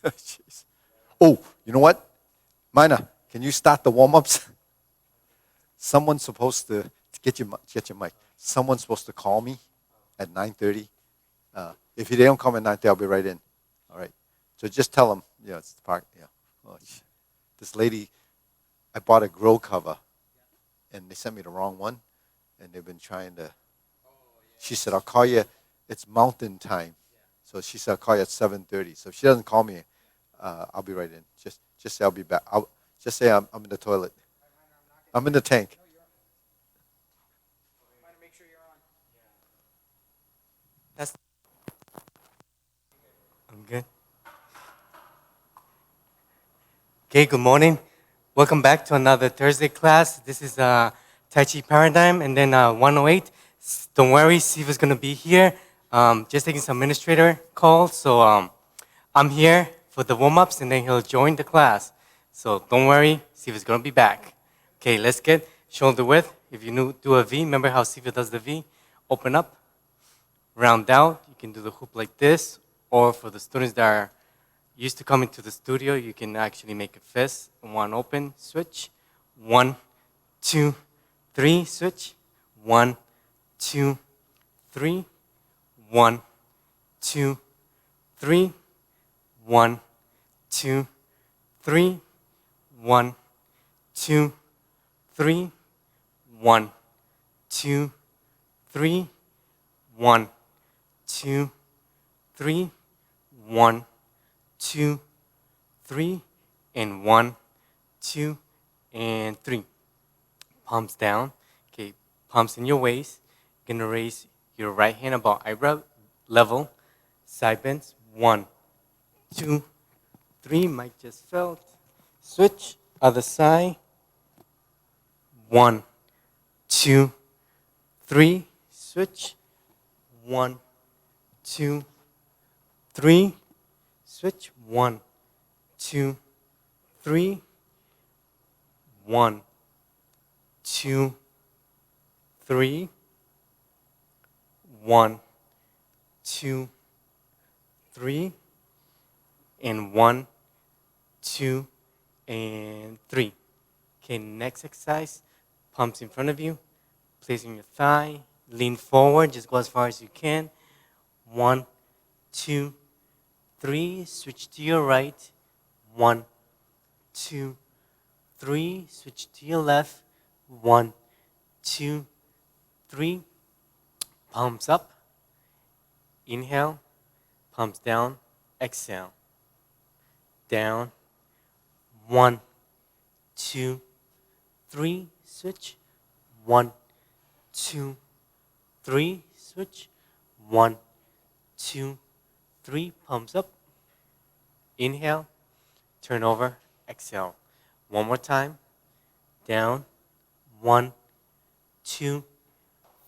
Jeez. Oh, you know what? Mina, can you start the warm-ups? Someone's supposed to get your mic. Someone's supposed to call me at 9:30. If they don't call me at 9:30, I'll be right in. All right. So just tell them, yeah, it's the park. Yeah. Oh, this lady, I bought a grow cover, and they sent me the wrong one, and they've been trying to. She said, "I'll call you. It's mountain time." So she said, "I'll call you at 7:30." So if she doesn't call me, I'll be right in. Just say I'll be back. Just say I'm in the toilet. I'm in the tank. That's I'm good. Okay, good morning. Welcome back to another Thursday class. This is Tai Chi Paradigm, and then 108. Don't worry, Siva's going to be here. Just taking some administrator calls, so I'm here for the warm-ups, and then he'll join the class. So don't worry, Siva's going to be back. Okay, let's get shoulder width. If you do a V, remember how Siva does the V? Open up, round out. You can do the hoop like this, or for the students that are used to coming to the studio, you can actually make a fist. One open, switch. 1, 2, 3, switch. 1, 2, 3. 1, 2, 3. 1, 2, 3. 1, 2, 3. 1, 2, 3. 1, 2, 3. 1, 2, 3, and 1, 2, and 3. Palms down. Okay, palms in your waist. Gonna raise your right hand about eyebrow level. Side bends. 1, 2, 3. Mike just felt. Switch. Other side. 1, 2, 3. Switch. 1, 2, 3. Switch. 1, 2, 3. 1, 2, 3. 1, 2, 3. And 1, 2, and 3. Okay, next exercise. Palms in front of you. Placing your thigh. Lean forward. Just go as far as you can. 1, 2, 3, switch to your right. 1, 2, 3, switch to your left. 1, 2, 3. Palms up. Inhale. Palms down. Exhale. Down. 1, 2, 3. Switch. 1, 2, 3. Switch. 1, 2, 3. Palms up. Inhale. Turn over. Exhale. One more time. Down. 1, 2,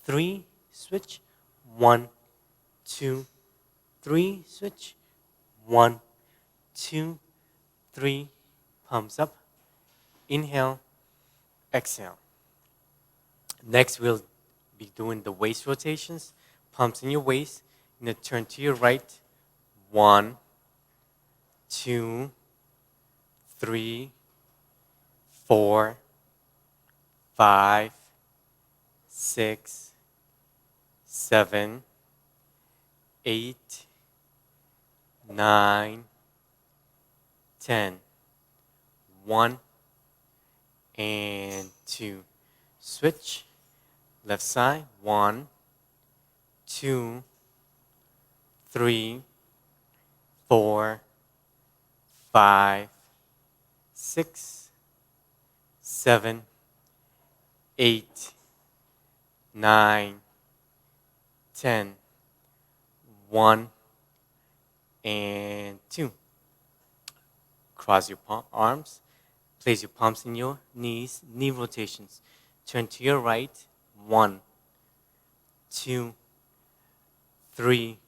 3. Switch. 1, 2, 3. Switch. 1, 2, 3. Palms up. Inhale. Exhale. Next, we'll be doing the waist rotations. Palms in your waist. You're going to turn to your right. 1, 2, 3, 4, 5, 6, 7, 8, 9, 10. 1 and 2. Switch. Left side. 1, 2, 3, 4, 5, 6, 7, 8, 9, 10. 1 and 2. Cross your arms. Place your palms in your knees. Knee rotations. Turn to your right. 1, 2, 3,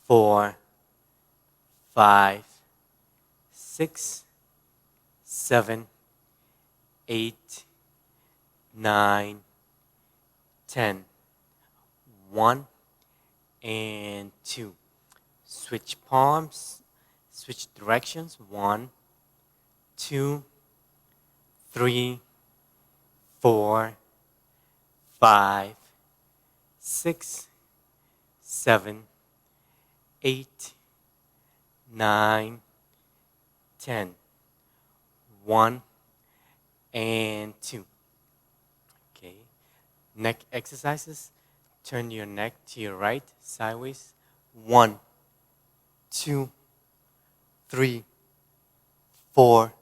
4, 5, 6, 7, 8, 9, 10. 1 and 2. Switch palms. Switch directions. 1, 2, 3, 4, 5, 6, 7, 8, 9, 10. 1 and 2. Okay. Neck exercises. Turn your neck to your right, sideways. 1, 2, 3, 4,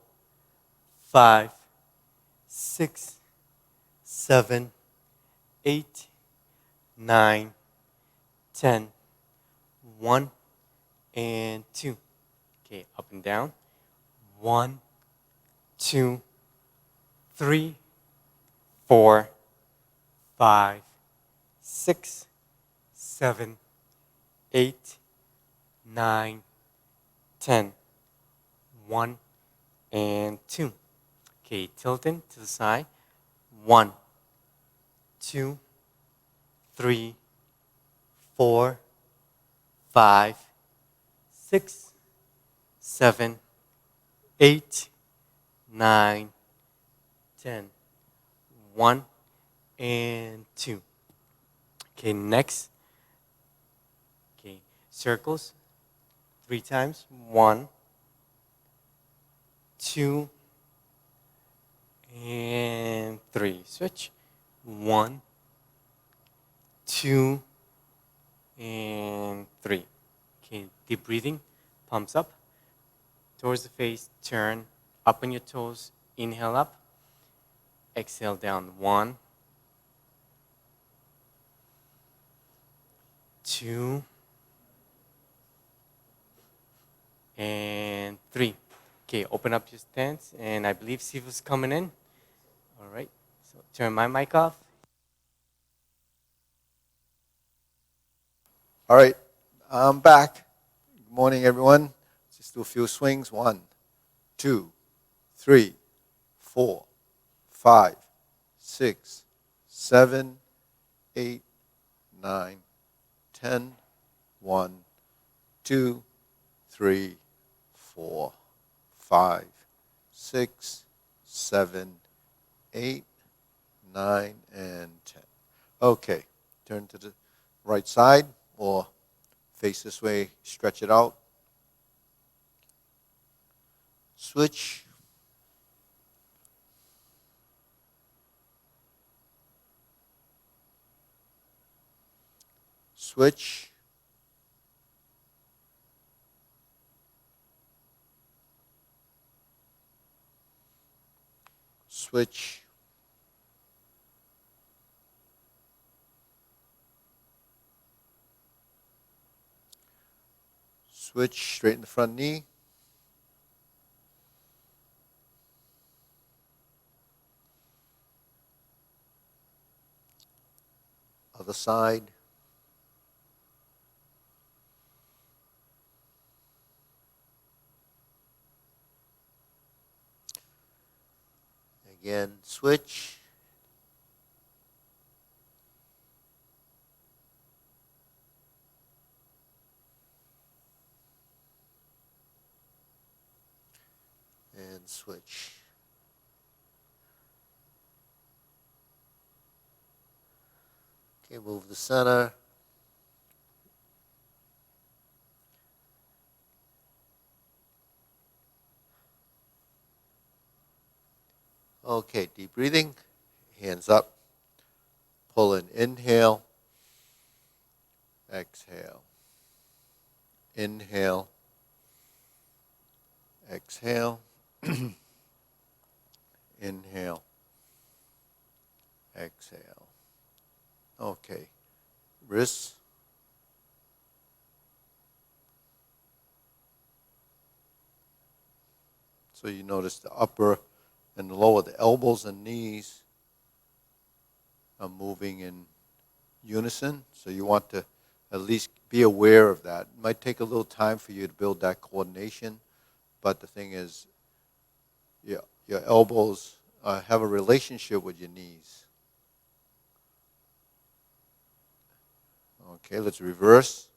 5, 6, 7, 8, 9, 10. 1 and 2. Okay, up and down. 1, 2, 3, 4, 5, 6, 7, 8, 9, 10. 1 and 2. Okay, tilting to the side. 1, 2, 3, 4, 5, 6, 7, 8, 9, 10. 1 and 2. Okay, next. Okay, circles 3 times. 1, 2, and 3. Switch. 1, 2, and 3. Okay, deep breathing. Palms up. Towards the face. Turn. Up on your toes. Inhale up. Exhale down. 1, 2, and 3. Okay, open up your stance, and I believe Sifu's coming in. All right, so turn my mic off. All right, I'm back. Good morning, everyone. Just do a few swings. 1, 2, 3, 4, 5, 6, 7, 8, 9, 10. 1, 2, 3, 4, 5, 6, 7, 8, 9, and 10. Okay, turn to the right side or face this way, stretch it out. Switch. Switch. Switch. Switch, straighten the front knee. Other side. Again, switch. And switch. Okay, move the center. Okay, deep breathing. Hands up. Pull in, inhale. Exhale. Inhale. Exhale. Inhale. Exhale. Okay. Wrists. So you notice the upper and the lower, the elbows and knees are moving in unison. So you want to at least be aware of that. It might take a little time for you to build that coordination, but the thing is, your elbows have a relationship with your knees. Okay, let's reverse.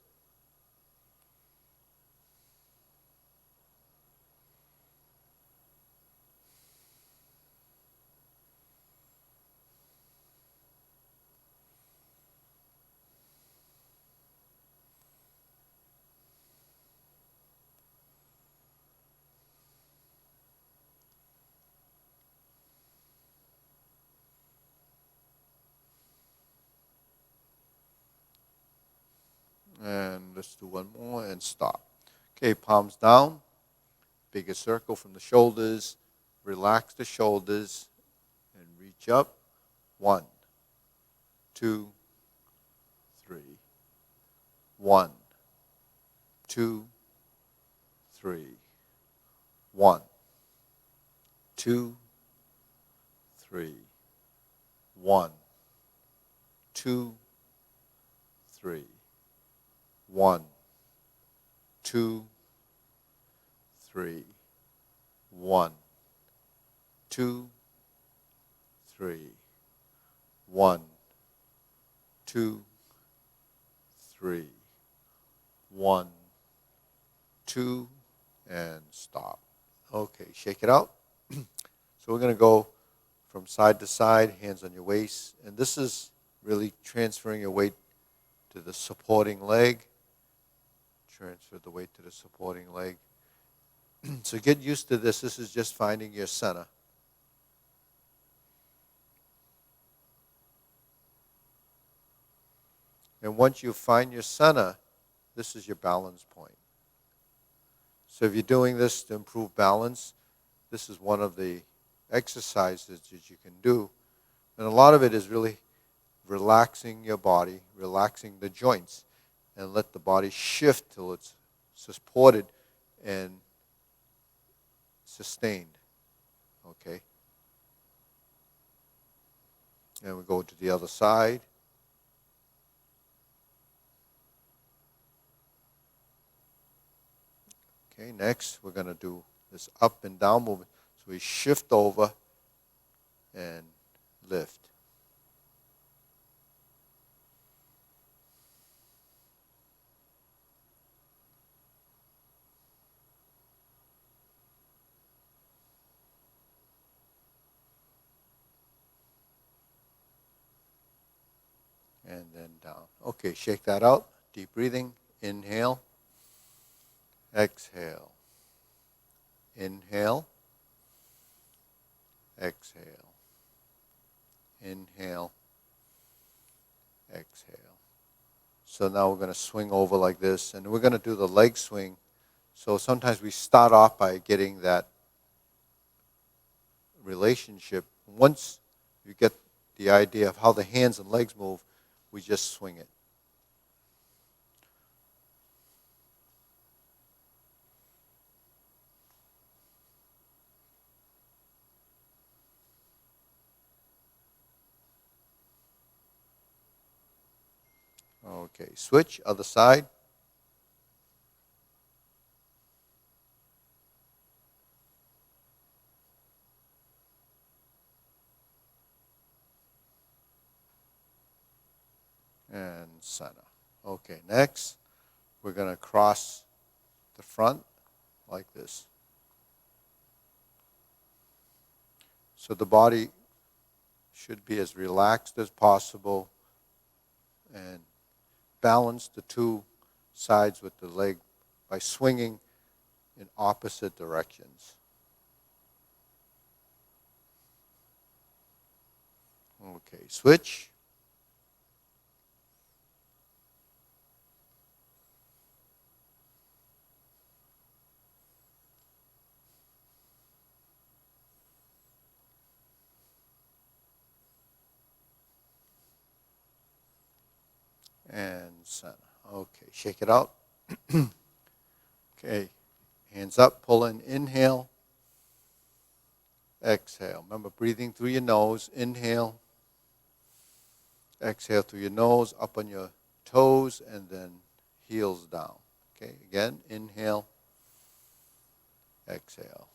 Let's do one more and stop. Okay, palms down. Bigger circle from the shoulders. Relax the shoulders and reach up. 1, 2, 3. 1, 2, 3. 1, 2, 3. 1, 2, 3. 1, 2, 3. 1, 2, 3. 1, 2, 3. 1, 2, and stop. Okay, shake it out. So we're going to go from side to side, hands on your waist. And this is really transferring your weight to the supporting leg. Transfer the weight to the supporting leg. So get used to this. This is just finding your center. And once you find your center, this is your balance point. So if you're doing this to improve balance, this is one of the exercises that you can do. And a lot of it is really relaxing your body, relaxing the joints, and let the body shift till it's supported and sustained. Okay? And we go to the other side. Okay, next we're going to do this up and down movement. So we shift over and lift. And then down. Okay, shake that out. Deep breathing. Inhale. Exhale. Inhale. Exhale. Inhale. Exhale. So now we're going to swing over like this, and we're going to do the leg swing. So sometimes we start off by getting that relationship. Once you get the idea of how the hands and legs move, we just swing it. Okay, switch, other side. And center. Okay, next, we're going to cross the front like this. So the body should be as relaxed as possible and balance the two sides with the leg by swinging in opposite directions. Okay, switch. And center. Okay, shake it out. Okay, hands up, pull in, inhale, exhale. Remember, breathing through your nose, inhale, exhale through your nose, up on your toes, and then heels down. Okay, again, inhale, exhale.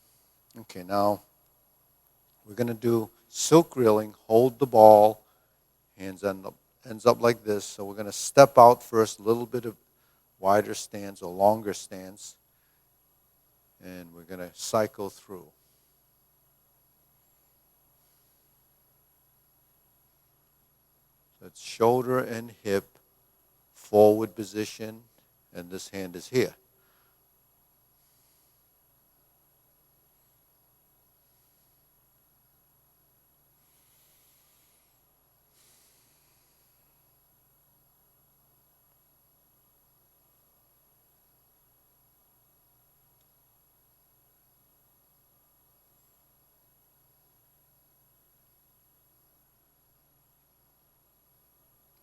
Okay, now we're going to do silk reeling, hold the ball, hands ends up like this. So we're going to step out first, a little bit of wider stance or longer stance, and we're going to cycle through. That's shoulder and hip, forward position, and this hand is here.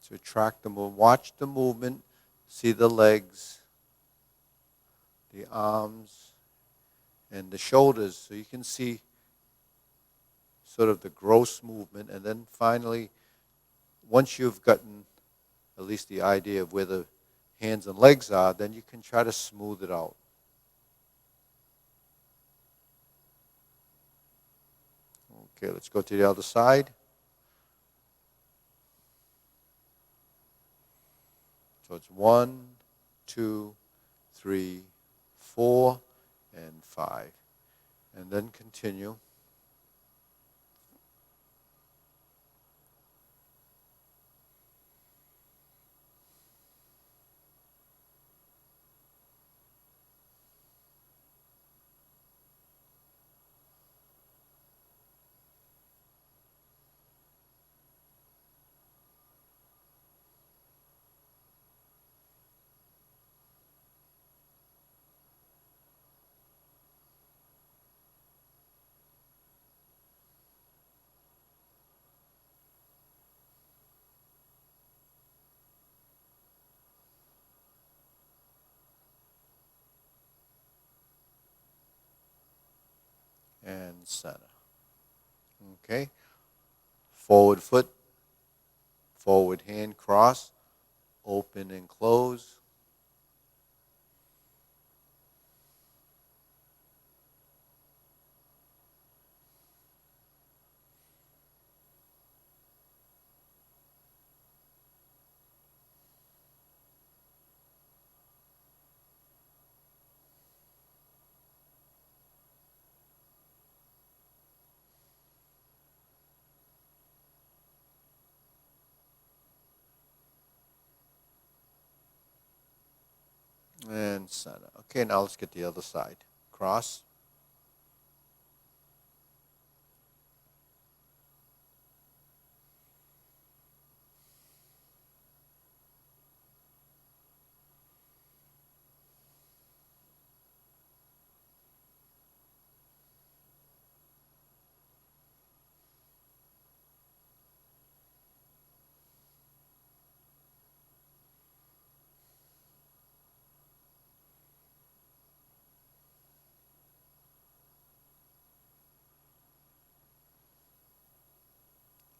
to track the movement. Watch the movement. See the legs, the arms, and the shoulders, so you can see sort of the gross movement. And then finally, once you've gotten at least the idea of where the hands and legs are, then you can try to smooth it out. Okay, let's go to the other side. So it's 1, 2, 3, 4, and 5. And then continue. And center. Okay. Forward foot, forward hand, cross, open and close. And center. Okay, now let's get the other side. Cross.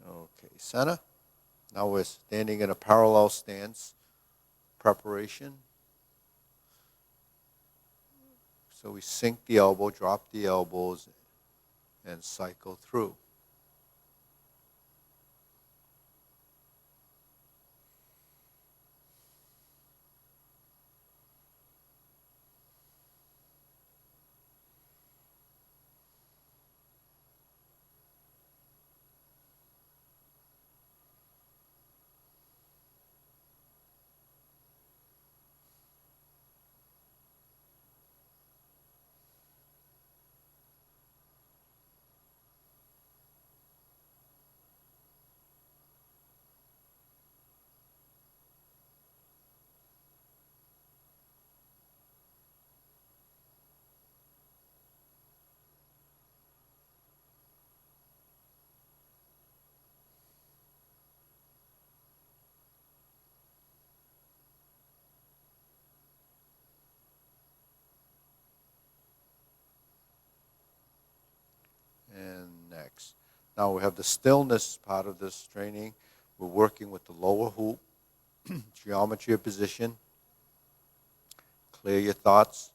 Okay, center. Now we're standing in a parallel stance. Preparation. So we sink the elbow, drop the elbows, and cycle through. And next. Now we have the stillness part of this training. We're working with the lower hoop, geometry of position. Clear your thoughts.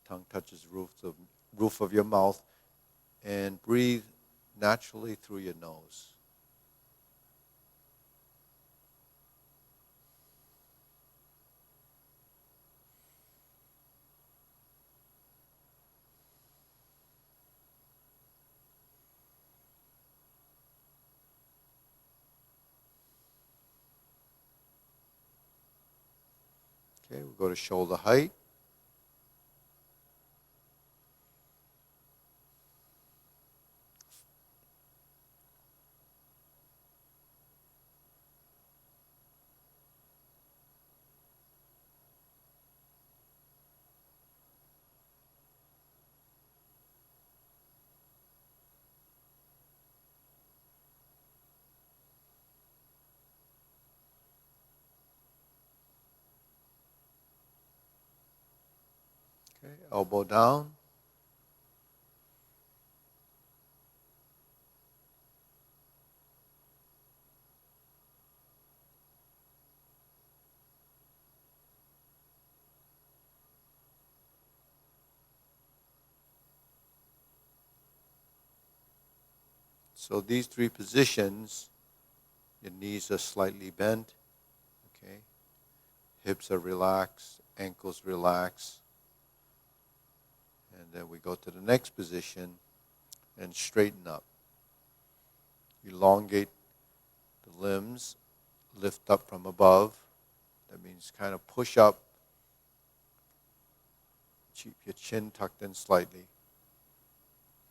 Tongue touches roof of your mouth. And breathe naturally through your nose. Okay, we'll go to shoulder height. Okay, elbow down. So these three positions, your knees are slightly bent, okay? Hips are relaxed, ankles relaxed. And then we go to the next position and straighten up. Elongate the limbs, lift up from above. That means kind of push up, keep your chin tucked in slightly.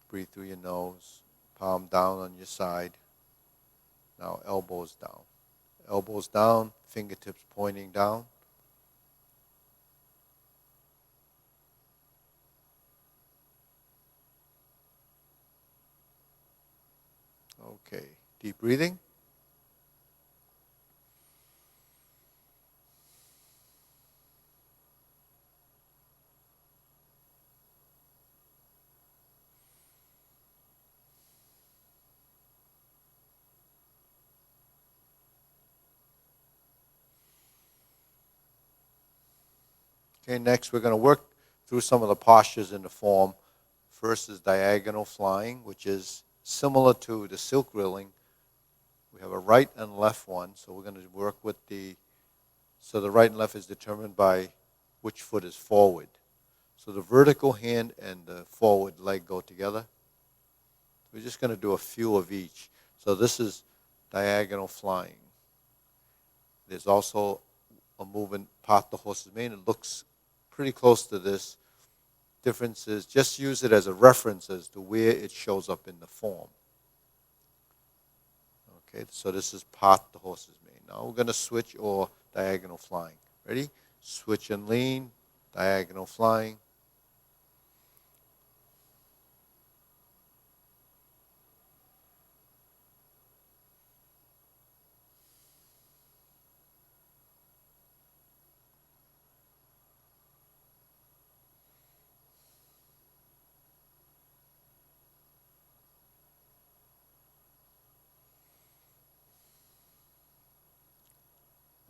Breathe through your nose, palm down on your side. Now elbows down. Elbows down, fingertips pointing down. Okay, deep breathing. Okay, next we're going to work through some of the postures in the form. First is diagonal flying, which is similar to the silk rilling. We have a right and left one, so we're going to work with so the right and left is determined by which foot is forward. So the vertical hand and the forward leg go together. We're just going to do a few of each. So this is diagonal flying. There's also a movement, part the horse's mane. It looks pretty close to this. Difference is just use it as a reference as to where it shows up in the form. Okay, so this is part the horse's mane. Now we're going to switch or diagonal flying. Ready? Switch and lean, diagonal flying.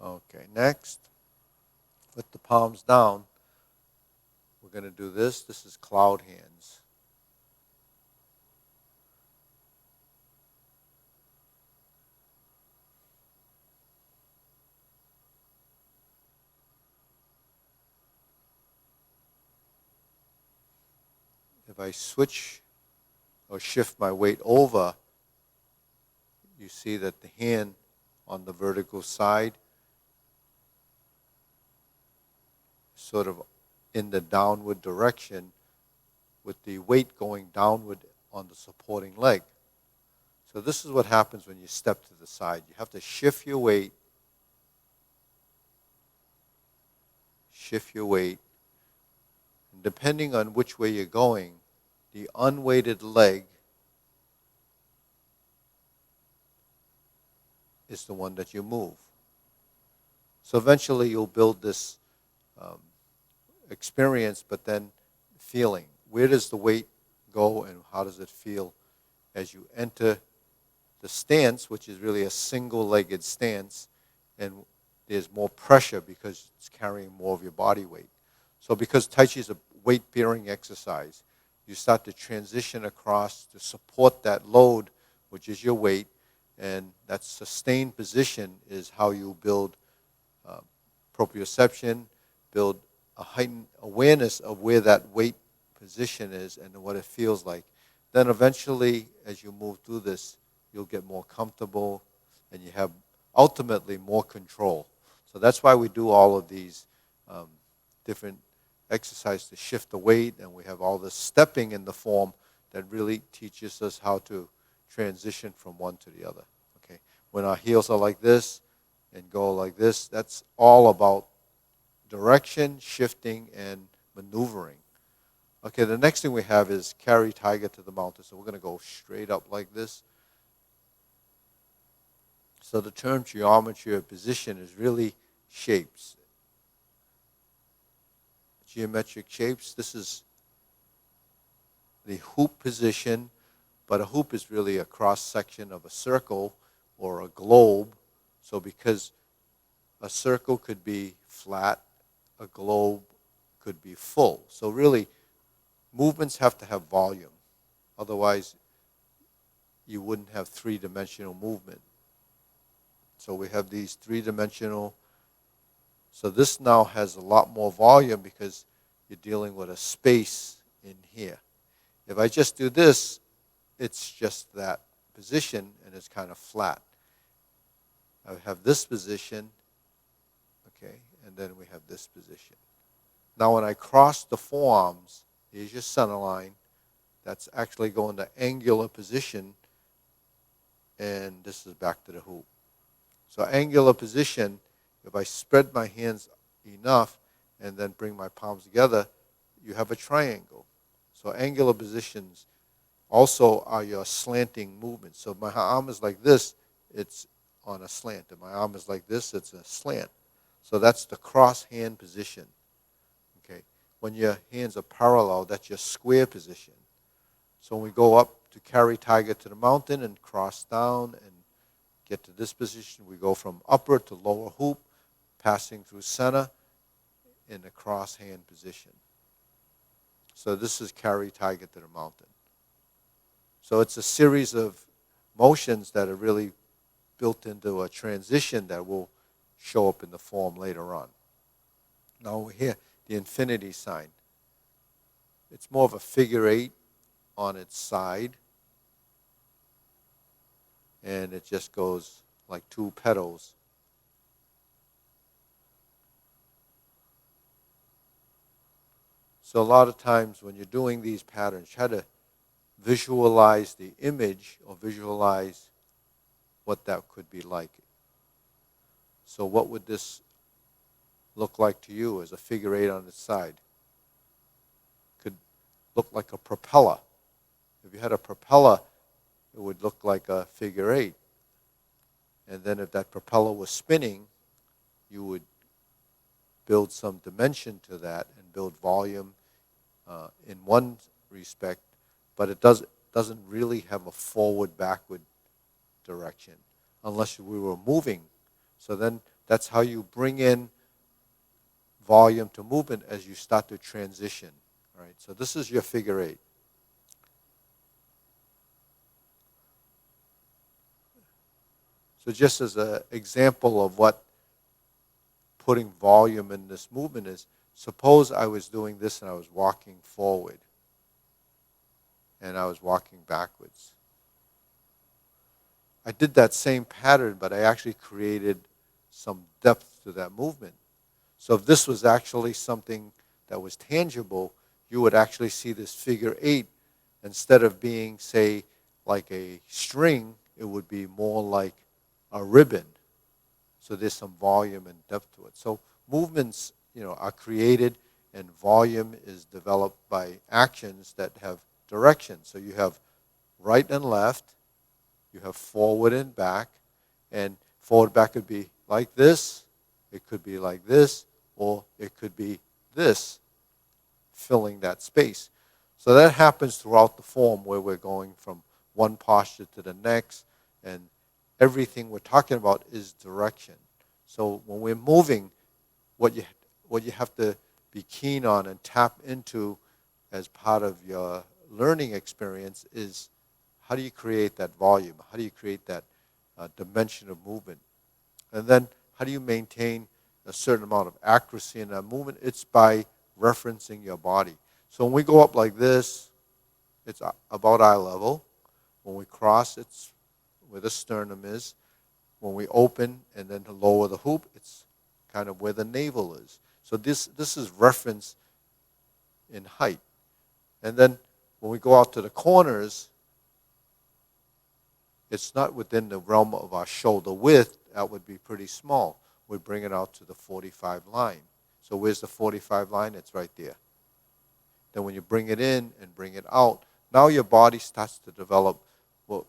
Okay, next, with the palms down, we're going to do this. This is cloud hands. If I switch or shift my weight over, you see that the hand on the vertical side is sort of in the downward direction with the weight going downward on the supporting leg. So this is what happens when you step to the side. You have to shift your weight, and depending on which way you're going, the unweighted leg is the one that you move. So eventually you'll build this experience, but then feeling. Where does the weight go and how does it feel as you enter the stance, which is really a single-legged stance, and there's more pressure because it's carrying more of your body weight. So because Tai Chi is a weight-bearing exercise, you start to transition across to support that load, which is your weight, and that sustained position is how you build proprioception, build a heightened awareness of where that weight position is and what it feels like. Then eventually, as you move through this, you'll get more comfortable and you have ultimately more control. So that's why we do all of these different exercises to shift the weight, and we have all this stepping in the form that really teaches us how to transition from one to the other. Okay, when our heels are like this and go like this, that's all about direction, shifting, and maneuvering. Okay, the next thing we have is carry tiger to the mountain. So we're going to go straight up like this. So the term geometry of position is really shapes. geometric shapes. This is the hoop position, but a hoop is really a cross-section of a circle or a globe. So because a circle could be flat, a globe could be full. So really, movements have to have volume. Otherwise, you wouldn't have three-dimensional movement. So we have these three-dimensional. So this now has a lot more volume because you're dealing with a space in here. If I just do this, it's just that position and it's kind of flat. I have this position, okay, and then we have this position. Now when I cross the forearms, here's your center line. That's actually going to angular position, and this is back to the hoop. So angular position, if I spread my hands enough and then bring my palms together, you have a triangle. So angular positions also are your slanting movements. So my arm is like this, it's on a slant. If my arm is like this, it's a slant. So that's the cross hand position. Okay. When your hands are parallel, that's your square position. So when we go up to carry tiger to the mountain and cross down and get to this position, we go from upper to lower hoop, passing through center in the cross hand position. So this is carry tiger to the mountain. So it's a series of motions that are really built into a transition that will show up in the form later on. Now over here, the infinity sign. It's more of a figure eight on its side. And it just goes like two petals. So a lot of times when you're doing these patterns, try to visualize the image or visualize what that could be like. So what would this look like to you as a figure eight on its side? Could look like a propeller. If you had a propeller, it would look like a figure eight. And then if that propeller was spinning, you would build some dimension to that and build volume in one respect, but it doesn't really have a forward-backward direction unless we were moving. So then that's how you bring in volume to movement as you start to transition. All right, so this is your figure eight. So just as an example of what putting volume in this movement is, suppose I was doing this and I was walking forward and I was walking backwards. I did that same pattern, but I actually created some depth to that movement. So if this was actually something that was tangible, you would actually see this figure eight, instead of being, say, like a string, it would be more like a ribbon. So there's some volume and depth to it. So movements, are created, and volume is developed by actions that have direction. So you have right and left, you have forward and back, and forward back could be like this, it could be like this, or it could be this, filling that space. So that happens throughout the form where we're going from one posture to the next, and everything we're talking about is direction. So when we're moving, what you have to be keen on and tap into as part of your learning experience is, how do you create that volume? How do you create that dimension of movement? And then how do you maintain a certain amount of accuracy in that movement? It's by referencing your body. So when we go up like this, it's about eye level. When we cross, it's where the sternum is. When we open and then to lower the hoop, it's kind of where the navel is. So this is reference in height. And then when we go out to the corners, it's not within the realm of our shoulder width. That would be pretty small. We bring it out to the 45 line. So where's the 45 line? It's right there. Then when you bring it in and bring it out, now your body starts to develop what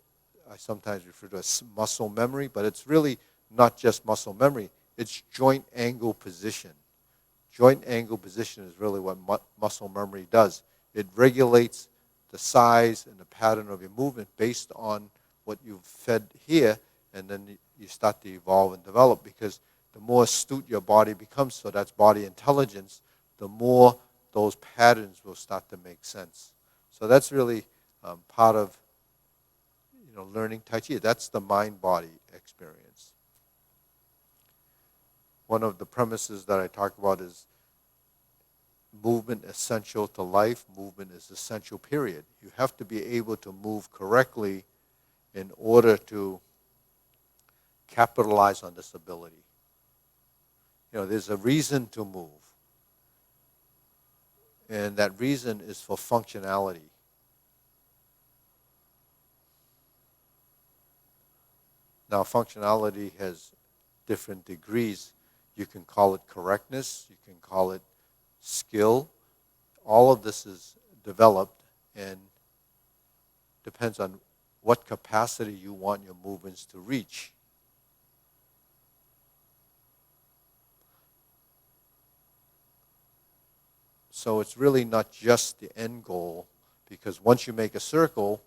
I sometimes refer to as muscle memory, but it's really not just muscle memory. It's joint angle position. joint angle position is really what muscle memory does. It regulates the size and the pattern of your movement based on what you've fed here, and then you start to evolve and develop, because the more astute your body becomes, so that's body intelligence, the more those patterns will start to make sense. So that's really part of learning Tai Chi. That's the mind-body experience. One of the premises that I talk about is movement essential to life. Movement is essential, period. You have to be able to move correctly in order to capitalize on this ability. There's a reason to move. And that reason is for functionality. Now, functionality has different degrees. You can call it correctness, you can call it skill. All of this is developed and depends on what capacity you want your movements to reach. So it's really not just the end goal, because once you make a circle,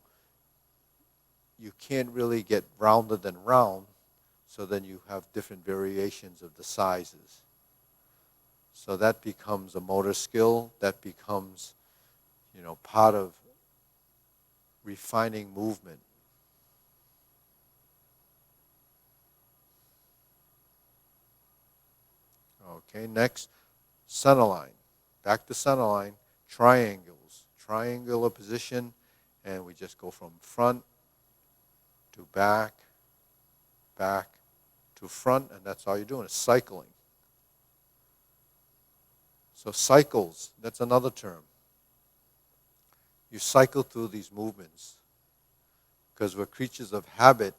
you can't really get rounder than round, so then you have different variations of the sizes. So that becomes a motor skill, that becomes, part of refining movement. Okay, next, center line. Back to center line, triangles. Triangular position, and we just go from front to back, back to front, and that's all you're doing, is cycling. So cycles, that's another term. You cycle through these movements because we're creatures of habit.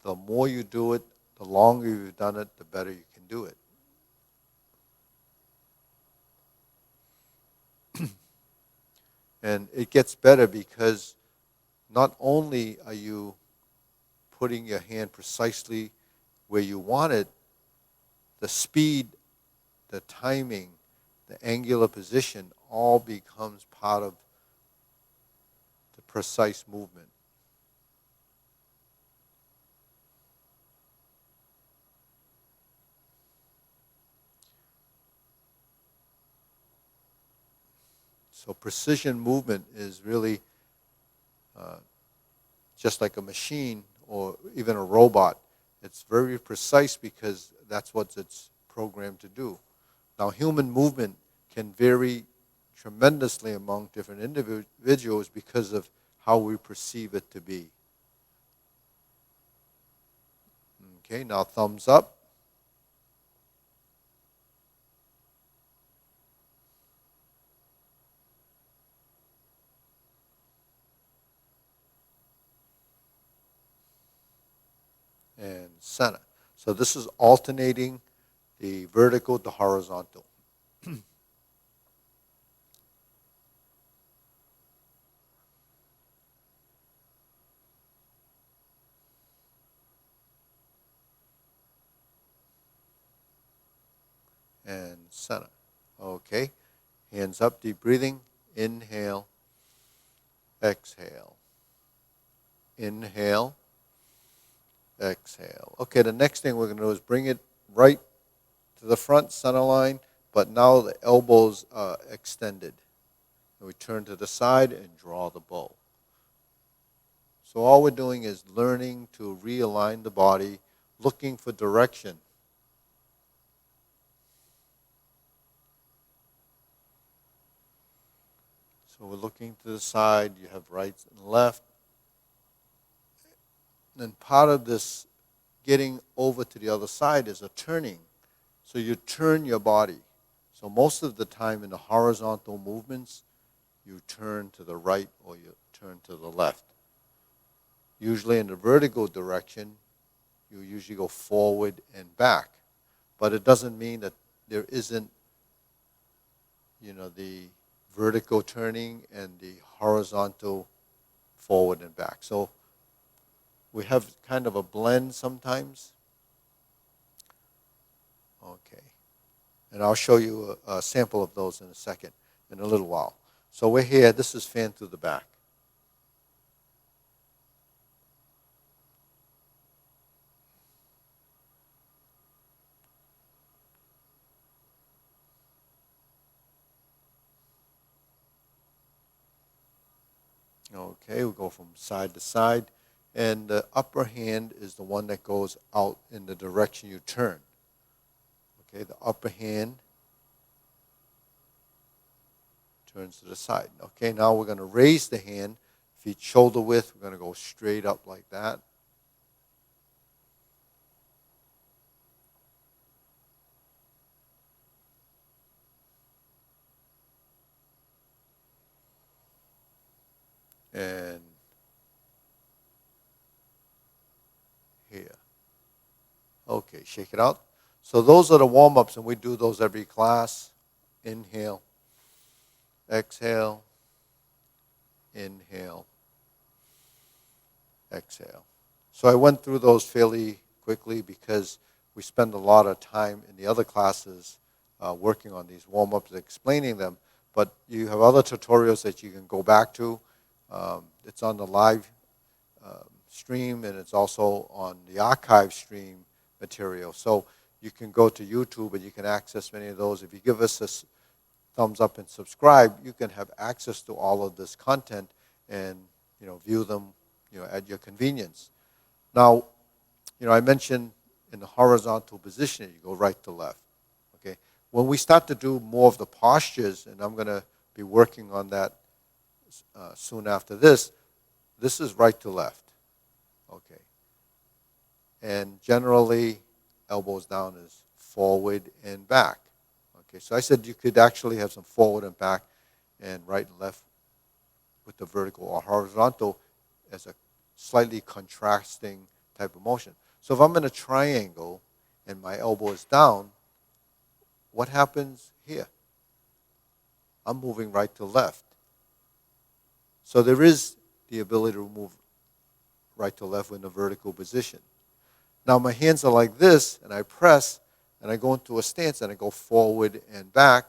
The more you do it, the longer you've done it, the better you can do it. And it gets better because not only are you putting your hand precisely where you want it, the speed, the timing, the angular position all becomes part of the precise movement. So precision movement is really just like a machine or even a robot. It's very precise because that's what it's programmed to do. Now, human movement can vary tremendously among different individuals because of how we perceive it to be. Okay, now thumbs up. And center. So this is alternating the vertical to horizontal. And center. Okay. Hands up, deep breathing. Inhale. Exhale. Inhale. Exhale. Okay, the next thing we're going to do is bring it right to the front center line, but now the elbows are extended. And we turn to the side and draw the bow. So all we're doing is learning to realign the body, looking for direction. So we're looking to the side, you have right and left. And part of this getting over to the other side is a turning. So you turn your body. So most of the time in the horizontal movements, you turn to the right or you turn to the left. Usually in the vertical direction, you usually go forward and back. But it doesn't mean that there isn't, the vertical turning and the horizontal forward and back. So we have kind of a blend sometimes. Okay. And I'll show you a sample of those in a second, in a little while. So we're here. This is fan through the back. Okay, we go from side to side. And the upper hand is the one that goes out in the direction you turn. Okay, the upper hand turns to the side. Okay, now we're going to raise the hand, feet shoulder width. We're going to go straight up like that. And here. Okay, shake it out. So those are the warm-ups, and we do those every class. Inhale, exhale, inhale, exhale. So I went through those fairly quickly because we spend a lot of time in the other classes working on these warm-ups, explaining them. But you have other tutorials that you can go back to. It's on the live stream, and it's also on the archive stream material. So you can go to YouTube and you can access many of those. If you give us a thumbs up and subscribe, you can have access to all of this content and view them at your convenience. Now, I mentioned in the horizontal position, you go right to left. Okay, when we start to do more of the postures, and I'm going to be working on that soon after this is right to left. Okay, and generally, elbows down is forward and back. Okay, so I said you could actually have some forward and back and right and left with the vertical or horizontal as a slightly contrasting type of motion. So if I'm in a triangle and my elbow is down, what happens here? I'm moving right to left. So there is the ability to move right to left in a vertical position. Now my hands are like this, and I press, and I go into a stance, and I go forward and back.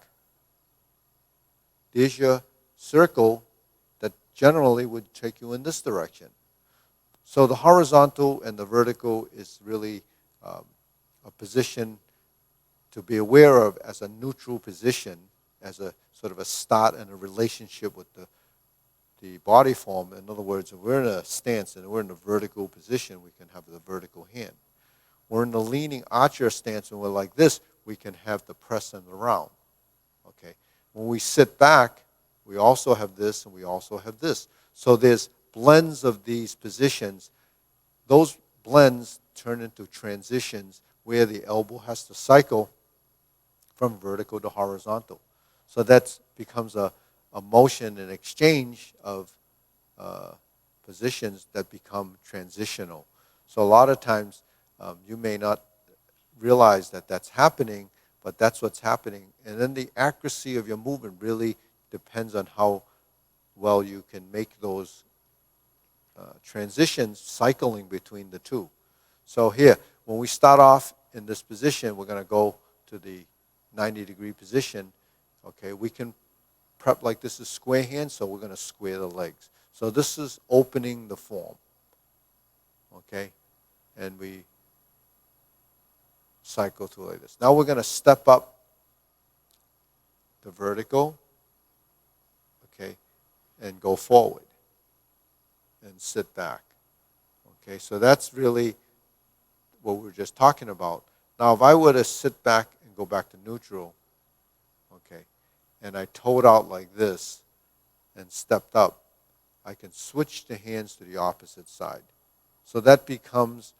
There's your circle that generally would take you in this direction. So the horizontal and the vertical is really a position to be aware of as a neutral position, as a sort of a start and a relationship with the body form. In other words, if we're in a stance and we're in a vertical position, we can have the vertical hand. We're in the leaning archer stance and we're like this, we can have the press and the round. Okay. When we sit back, we also have this and we also have this. So there's blends of these positions. Those blends turn into transitions where the elbow has to cycle from vertical to horizontal. So that becomes a motion and exchange of positions that become transitional. So a lot of times you may not realize that that's happening, but that's what's happening. And then the accuracy of your movement really depends on how well you can make those transitions cycling between the two. So here, when we start off in this position, we're going to go to the 90-degree position. Okay, we can prep like this is square hand, so we're going to square the legs. So this is opening the form. Okay, and we cycle through like this. Now we're going to step up the vertical, okay, and go forward and sit back. Okay, so that's really what we were just talking about. Now if I were to sit back and go back to neutral, okay, and I toed out like this and stepped up, I can switch the hands to the opposite side. So that becomes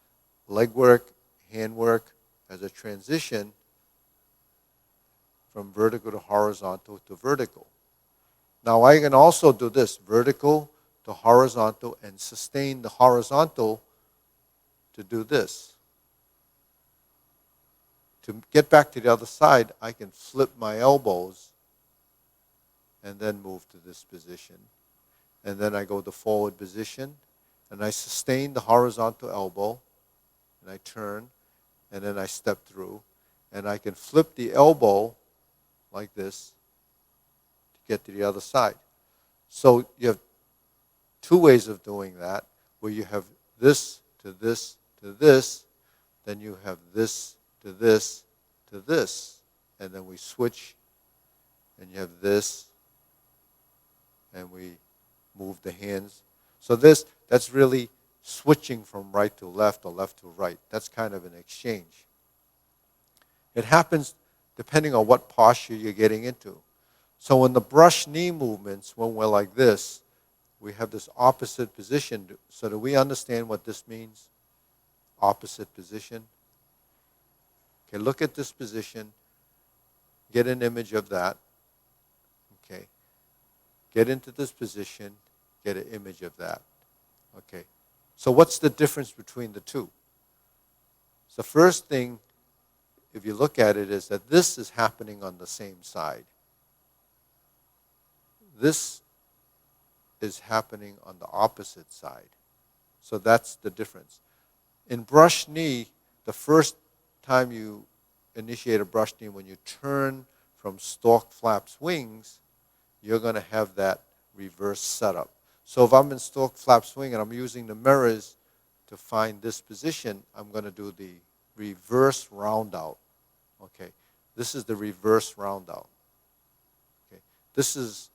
leg work, hand work as a transition from vertical to horizontal to vertical. Now I can also do this, vertical to horizontal, and sustain the horizontal to do this. To get back to the other side, I can flip my elbows and then move to this position. And then I go to forward position, and I sustain the horizontal elbow, and I turn, and then I step through. and I can flip the elbow like this to get to the other side. So you have two ways of doing that, where you have this to this to this, then you have this to this to this, and then we switch, and you have this, and we move the hands. So that's really switching from right to left or left to right. That's kind of an exchange. It happens depending on what posture you're getting into. So in the brush knee movements, when we're like this, we have this opposite position. So do we understand what this means? Opposite position. Okay, look at this position. Get an image of that. Okay. Get into this position. Get an image of that. Okay. So what's the difference between the two? So the first thing, if you look at it, is that this is happening on the same side. This is happening on the opposite side. So that's the difference. In brush knee, the first time you initiate a brush knee, when you turn from stalk flaps wings, you're going to have that reverse setup. So if I'm in stalk flap swing and I'm using the mirrors to find this position, I'm going to do the reverse round out. Okay, this is the reverse round out. Okay, this is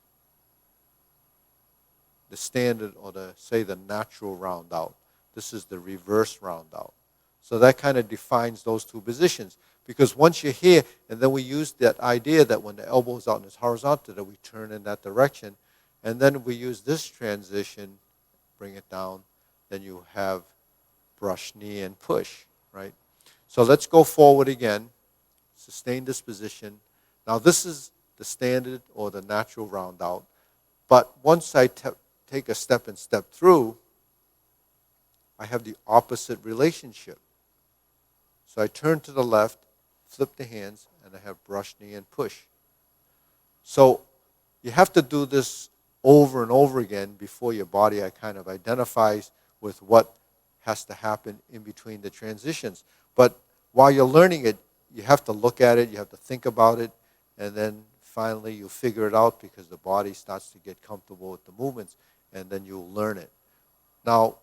the standard, or the natural round out. This is the reverse round out. So that kind of defines those two positions. Because once you're here, and then we use that idea that when the elbow is out and it's horizontal, that we turn in that direction. And then we use this transition, bring it down, then you have brush knee and push, right? So let's go forward again. Sustain this position. Now this is the standard or the natural round out. But once I take a step and step through, I have the opposite relationship. So I turn to the left, flip the hands, and I have brush knee and push. So you have to do this over and over again before your body kind of identifies with what has to happen in between the transitions. But while you're learning it, you have to look at it, you have to think about it, and then finally you figure it out because the body starts to get comfortable with the movements, and then you'll learn it. Now,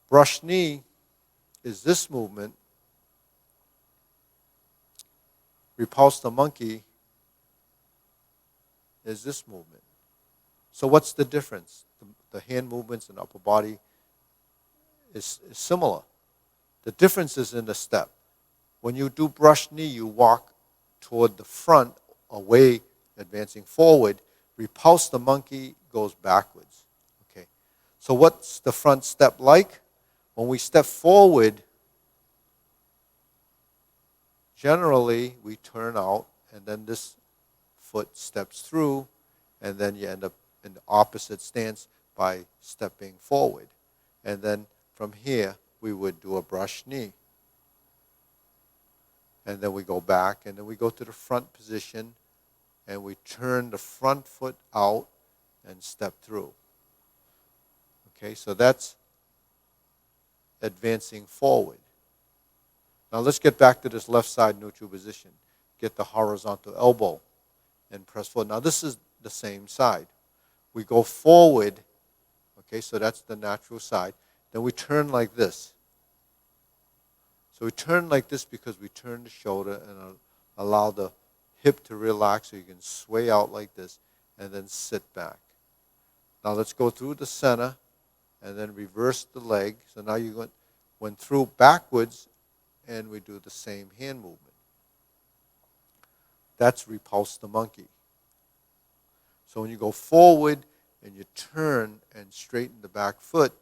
brush knee is this movement. Repulse the monkey is this movement. So what's the difference? The hand movements and upper body is similar. The difference is in the step. When you do brush knee, you walk toward the front, away, advancing forward. Repulse the monkey goes backwards. Okay. So what's the front step like? When we step forward, generally we turn out, and then this foot steps through, and then you end up in the opposite stance by stepping forward. And then from here, we would do a brush knee. And then we go back, and then we go to the front position, and we turn the front foot out and step through. Okay, so that's advancing forward. Now let's get back to this left side neutral position. Get the horizontal elbow and press forward. Now this is the same side. We go forward, okay, so that's the natural side. Then we turn like this. So we turn like this because we turn the shoulder and allow the hip to relax so you can sway out like this and then sit back. Now let's go through the center and then reverse the leg. So now you went through backwards, and we do the same hand movement. That's repulse the monkey. So when you go forward and you turn and straighten the back foot,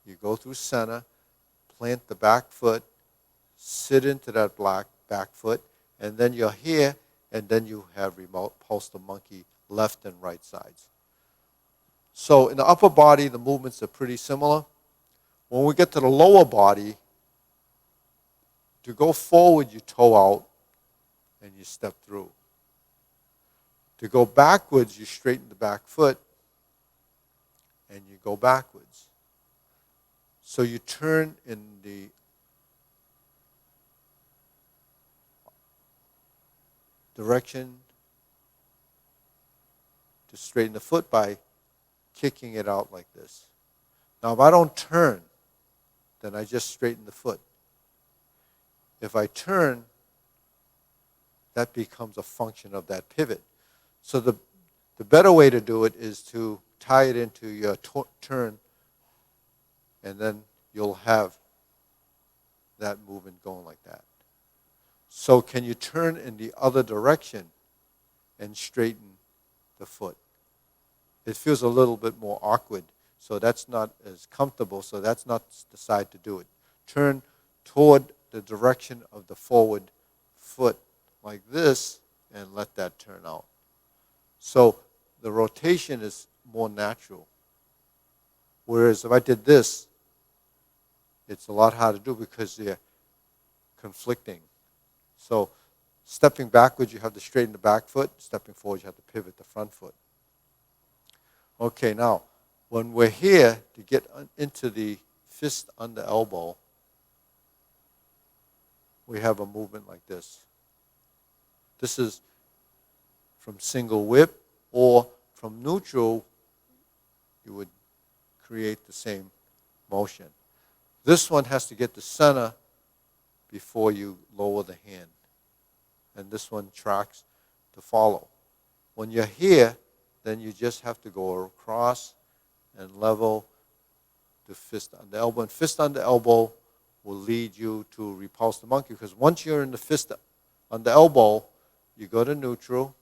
you go through center, plant the back foot, sit into that back foot, and then you're here, and then you have repulse the monkey left and right sides. So in the upper body, the movements are pretty similar. When we get to the lower body, to go forward, you toe out and you step through. To go backwards, you straighten the back foot and you go backwards. So you turn in the direction to straighten the foot by kicking it out like this. Now, if I don't turn, then I just straighten the foot. If I turn, that becomes a function of that pivot. So the better way to do it is to tie it into your turn, and then you'll have that movement going like that. So can you turn in the other direction and straighten the foot? It feels a little bit more awkward, so that's not as comfortable, so that's not the side to do it. Turn toward the direction of the forward foot like this and let that turn out. So the rotation is more natural. Whereas if I did this, it's a lot harder to do because they're conflicting. So stepping backwards, you have to straighten the back foot. Stepping forward, you have to pivot the front foot. Okay, now, when we're here to get into the fist under elbow, we have a movement like this. This is from single whip, or from neutral, you would create the same motion. This one has to get to center before you lower the hand. And this one tracks to follow. When you're here, then you just have to go across and level the fist under elbow. And fist under elbow will lead you to repulse the monkey, because once you're in the fist under elbow, you go to neutral,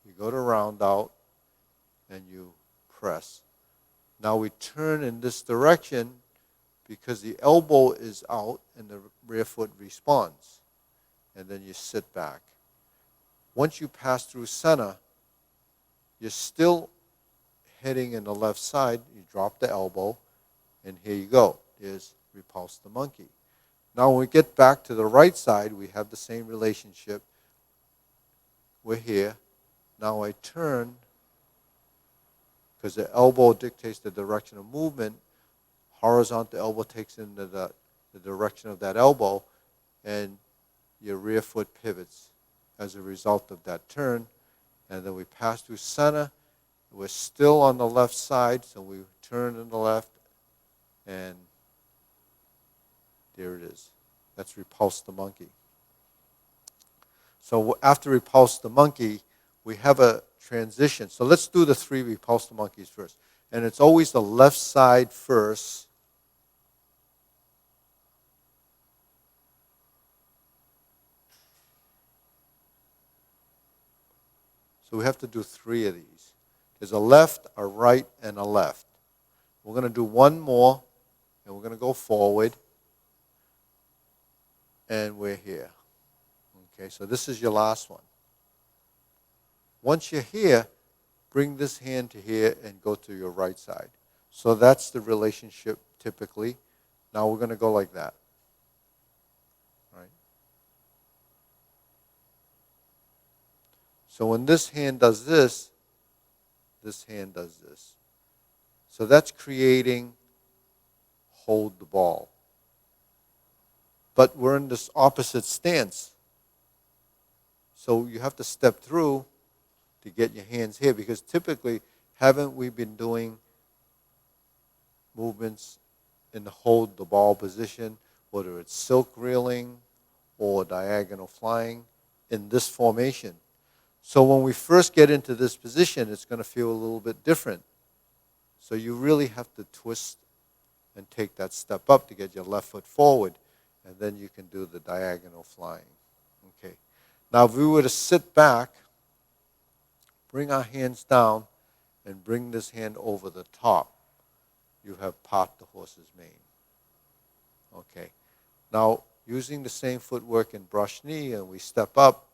you go to round out, and you press. Now we turn in this direction because the elbow is out and the rear foot responds. And then you sit back. Once you pass through center, you're still heading in the left side. You drop the elbow, and here you go. There's repulse the monkey. Now when we get back to the right side, we have the same relationship. We're here. Now I turn, because the elbow dictates the direction of movement. Horizontal elbow takes in the direction of that elbow, and your rear foot pivots as a result of that turn. And then we pass through center. We're still on the left side, so we turn in the left, and there it is. That's repulse the monkey. So after repulse the monkey, we have a transition. So let's do the 3 repulse the monkeys first. And it's always the left side first. So we have to do 3 of these. There's a left, a right, and a left. We're going to do one more, and we're going to go forward. And we're here. Okay, so this is your last one. Once you're here, bring this hand to here and go to your right side. So that's the relationship typically. Now we're going to go like that. Right? So when this hand does this hand does this. So that's creating hold the ball. But we're in this opposite stance. So you have to step through to get your hands here, because typically, haven't we been doing movements in the hold the ball position, whether it's silk reeling or diagonal flying, in this formation? So when we first get into this position, it's going to feel a little bit different. So you really have to twist and take that step up to get your left foot forward, and then you can do the diagonal flying. Okay. Now if we were to sit back, bring our hands down, and bring this hand over the top, you have part the horse's mane. Okay. Now, using the same footwork in brush knee, and we step up,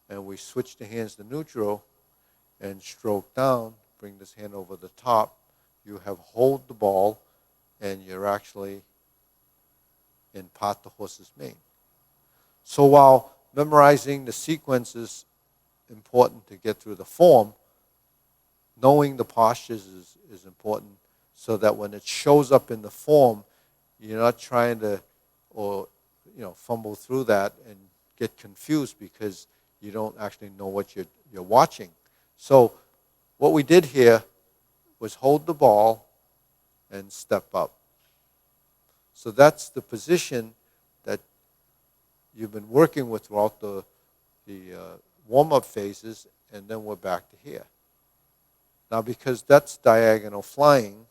and we switch the hands to neutral, and stroke down, bring this hand over the top, you have hold the ball, and you're actually in part the horse's mane. So while memorizing the sequence is important to get through the form, knowing the postures is important, so that when it shows up in the form, you're not trying to fumble through that and get confused, because you don't actually know what you're watching. So what we did here was hold the ball and step up. So that's the position that you've been working with throughout the warm-up phases, and then we're back to here. Now, because that's diagonal flying,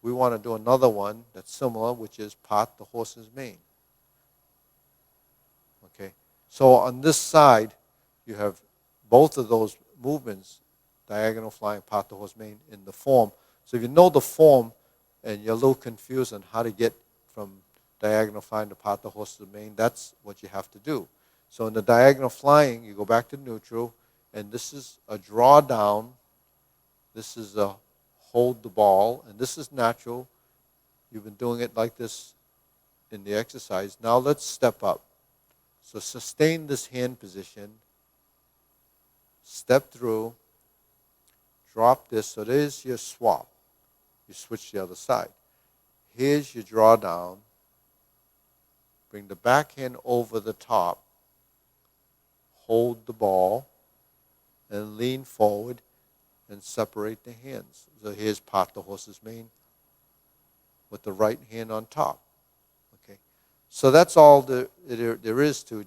we want to do another one that's similar, which is part the horse's mane. Okay, so on this side, you have both of those movements, diagonal flying, part the horse's mane, in the form. So if you know the form and you're a little confused on how to get from diagonal flying to part the horse's mane, that's what you have to do. So in the diagonal flying, you go back to neutral, and this is a drawdown. This is a hold the ball, and this is natural. You've been doing it like this in the exercise. Now let's step up. So sustain this hand position, step through, drop this. So there's your swap. You switch to the other side. Here's your drawdown. Bring the backhand over the top. Hold the ball and lean forward and separate the hands. So here's part the horse's mane with the right hand on top. Okay, so that's all there is to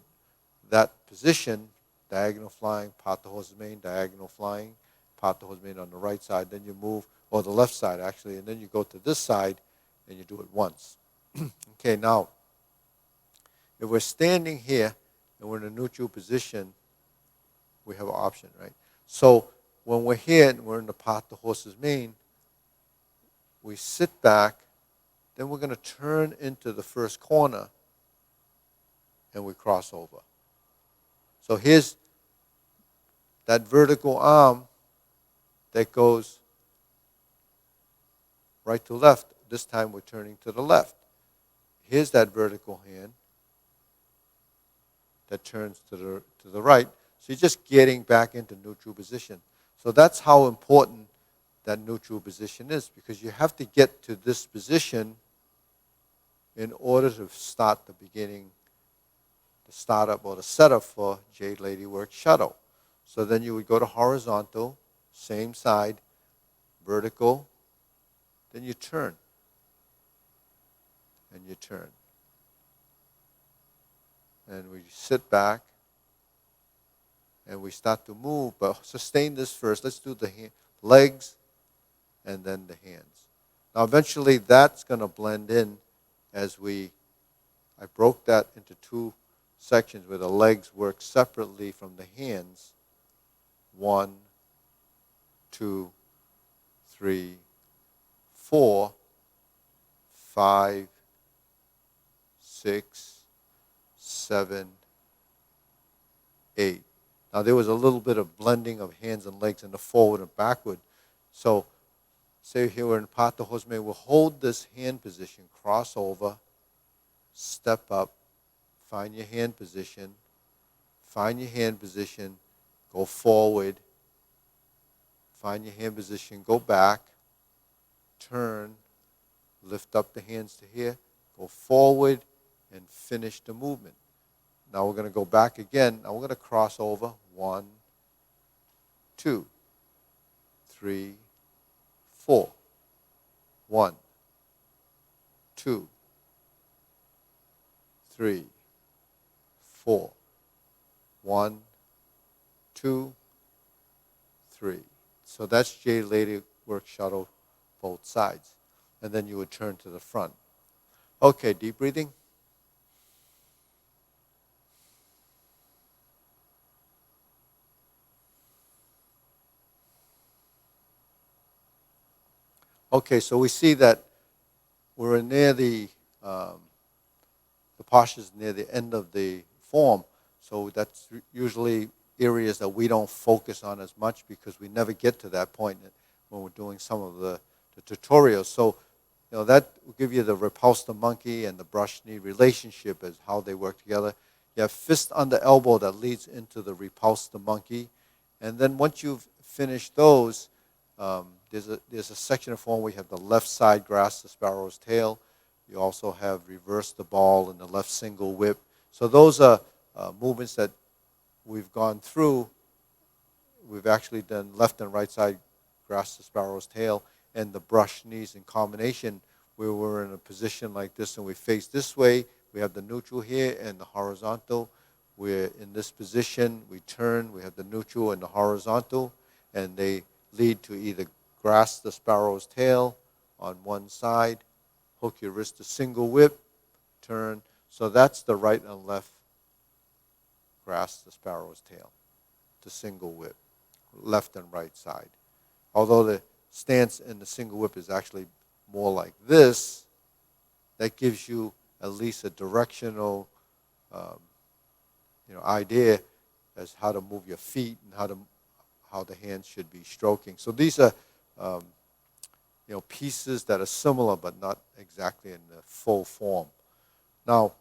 that position: diagonal flying, part the horse's mane, diagonal flying, part the horse's mane on the right side. Then you move, or the left side actually, and then you go to this side and you do it once. Okay, now if we're standing here and we're in a neutral position, we have an option, right? So when we're here and we're in the part the horse's mane, we sit back, then we're going to turn into the first corner and we cross over. So here's that vertical arm that goes right to left. This time we're turning to the left. Here's that vertical hand that turns to the right. So you're just getting back into neutral position. So that's how important that neutral position is, because you have to get to this position in order to start the beginning, the startup or the setup for Jade Lady Work Shuttle. So then you would go to horizontal, same side, vertical, then you turn, and you turn. And we sit back, and we start to move, but sustain this first. Let's do the legs and then the hands. Now eventually that's going to blend in as I broke that into two sections where the legs work separately from the hands. 1, 2, 3, 4, 5, 6, 7, 8. Now there was a little bit of blending of hands and legs in the forward and backward. So say here we're in part the horse's mane, we'll hold this hand position, cross over, step up, find your hand position, go forward, find your hand position, go back, turn, lift up the hands to here, go forward, and finish the movement. Now we're going to go back again. Now we're going to cross over. 1, 2, 3, 4. 1, 2, 3, 4. 1, 2, 3. So that's Jade Lady Work Shuttle, both sides. And then you would turn to the front. Okay, deep breathing. Okay, so we see that we're near the postures near the end of the form. So that's usually areas that we don't focus on as much because we never get to that point when we're doing some of the tutorials. So that will give you the repulse the monkey and the brush knee relationship as how they work together. You have fist under elbow that leads into the repulse the monkey. And then once you've finished those, there's a section of form where you have the left side grasp the sparrow's tail. You also have reverse the ball and the left single whip. So those are movements that we've gone through, we've actually done left and right side grasp the sparrow's tail and the brush knees in combination, where we're in a position like this and we face this way. We have the neutral here and the horizontal. We're in this position, we turn, we have the neutral and the horizontal, and they lead to either grasp the sparrow's tail on one side, hook your wrist to single whip, turn. So that's the right and left grasp the sparrow's tail to single whip, left and right side. Although the stance in the single whip is actually more like this, that gives you at least a directional idea as how to move your feet and how the hands should be stroking. So these are pieces that are similar but not exactly in the full form. Now,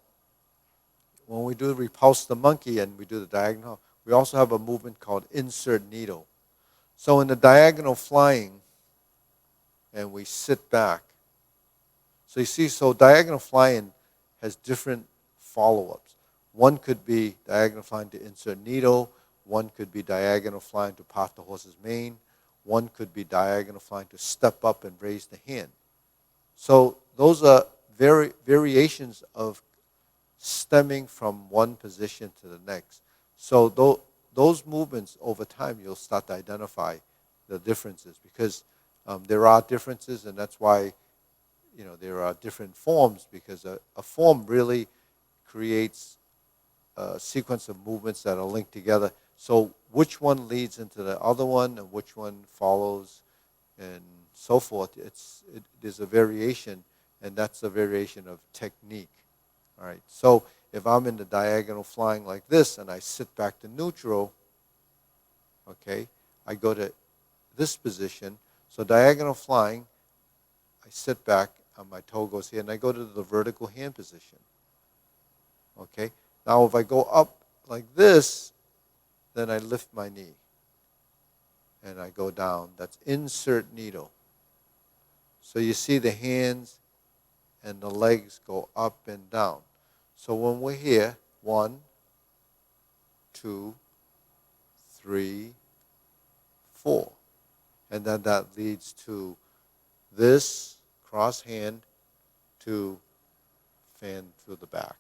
when we do repulse the monkey and we do the diagonal, we also have a movement called insert needle. So in the diagonal flying, and we sit back. So you see, so diagonal flying has different follow-ups. One could be diagonal flying to insert needle. One could be diagonal flying to part the horse's mane. One could be diagonal flying to step up and raise the hand. So those are variations of stemming from one position to the next. So those movements over time, you'll start to identify the differences, because there are differences, and that's why there are different forms, because a form really creates a sequence of movements that are linked together. So which one leads into the other one and which one follows and so forth, there's a variation, and that's a variation of technique. All right. So if I'm in the diagonal flying like this and I sit back to neutral, okay, I go to this position. So diagonal flying, I sit back, and my toe goes here, and I go to the vertical hand position. Okay. Now if I go up like this, then I lift my knee, and I go down. That's insert needle. So you see the hands and the legs go up and down. So when we're here, 1, 2, 3, 4. And then that leads to this cross hand to fan through the back.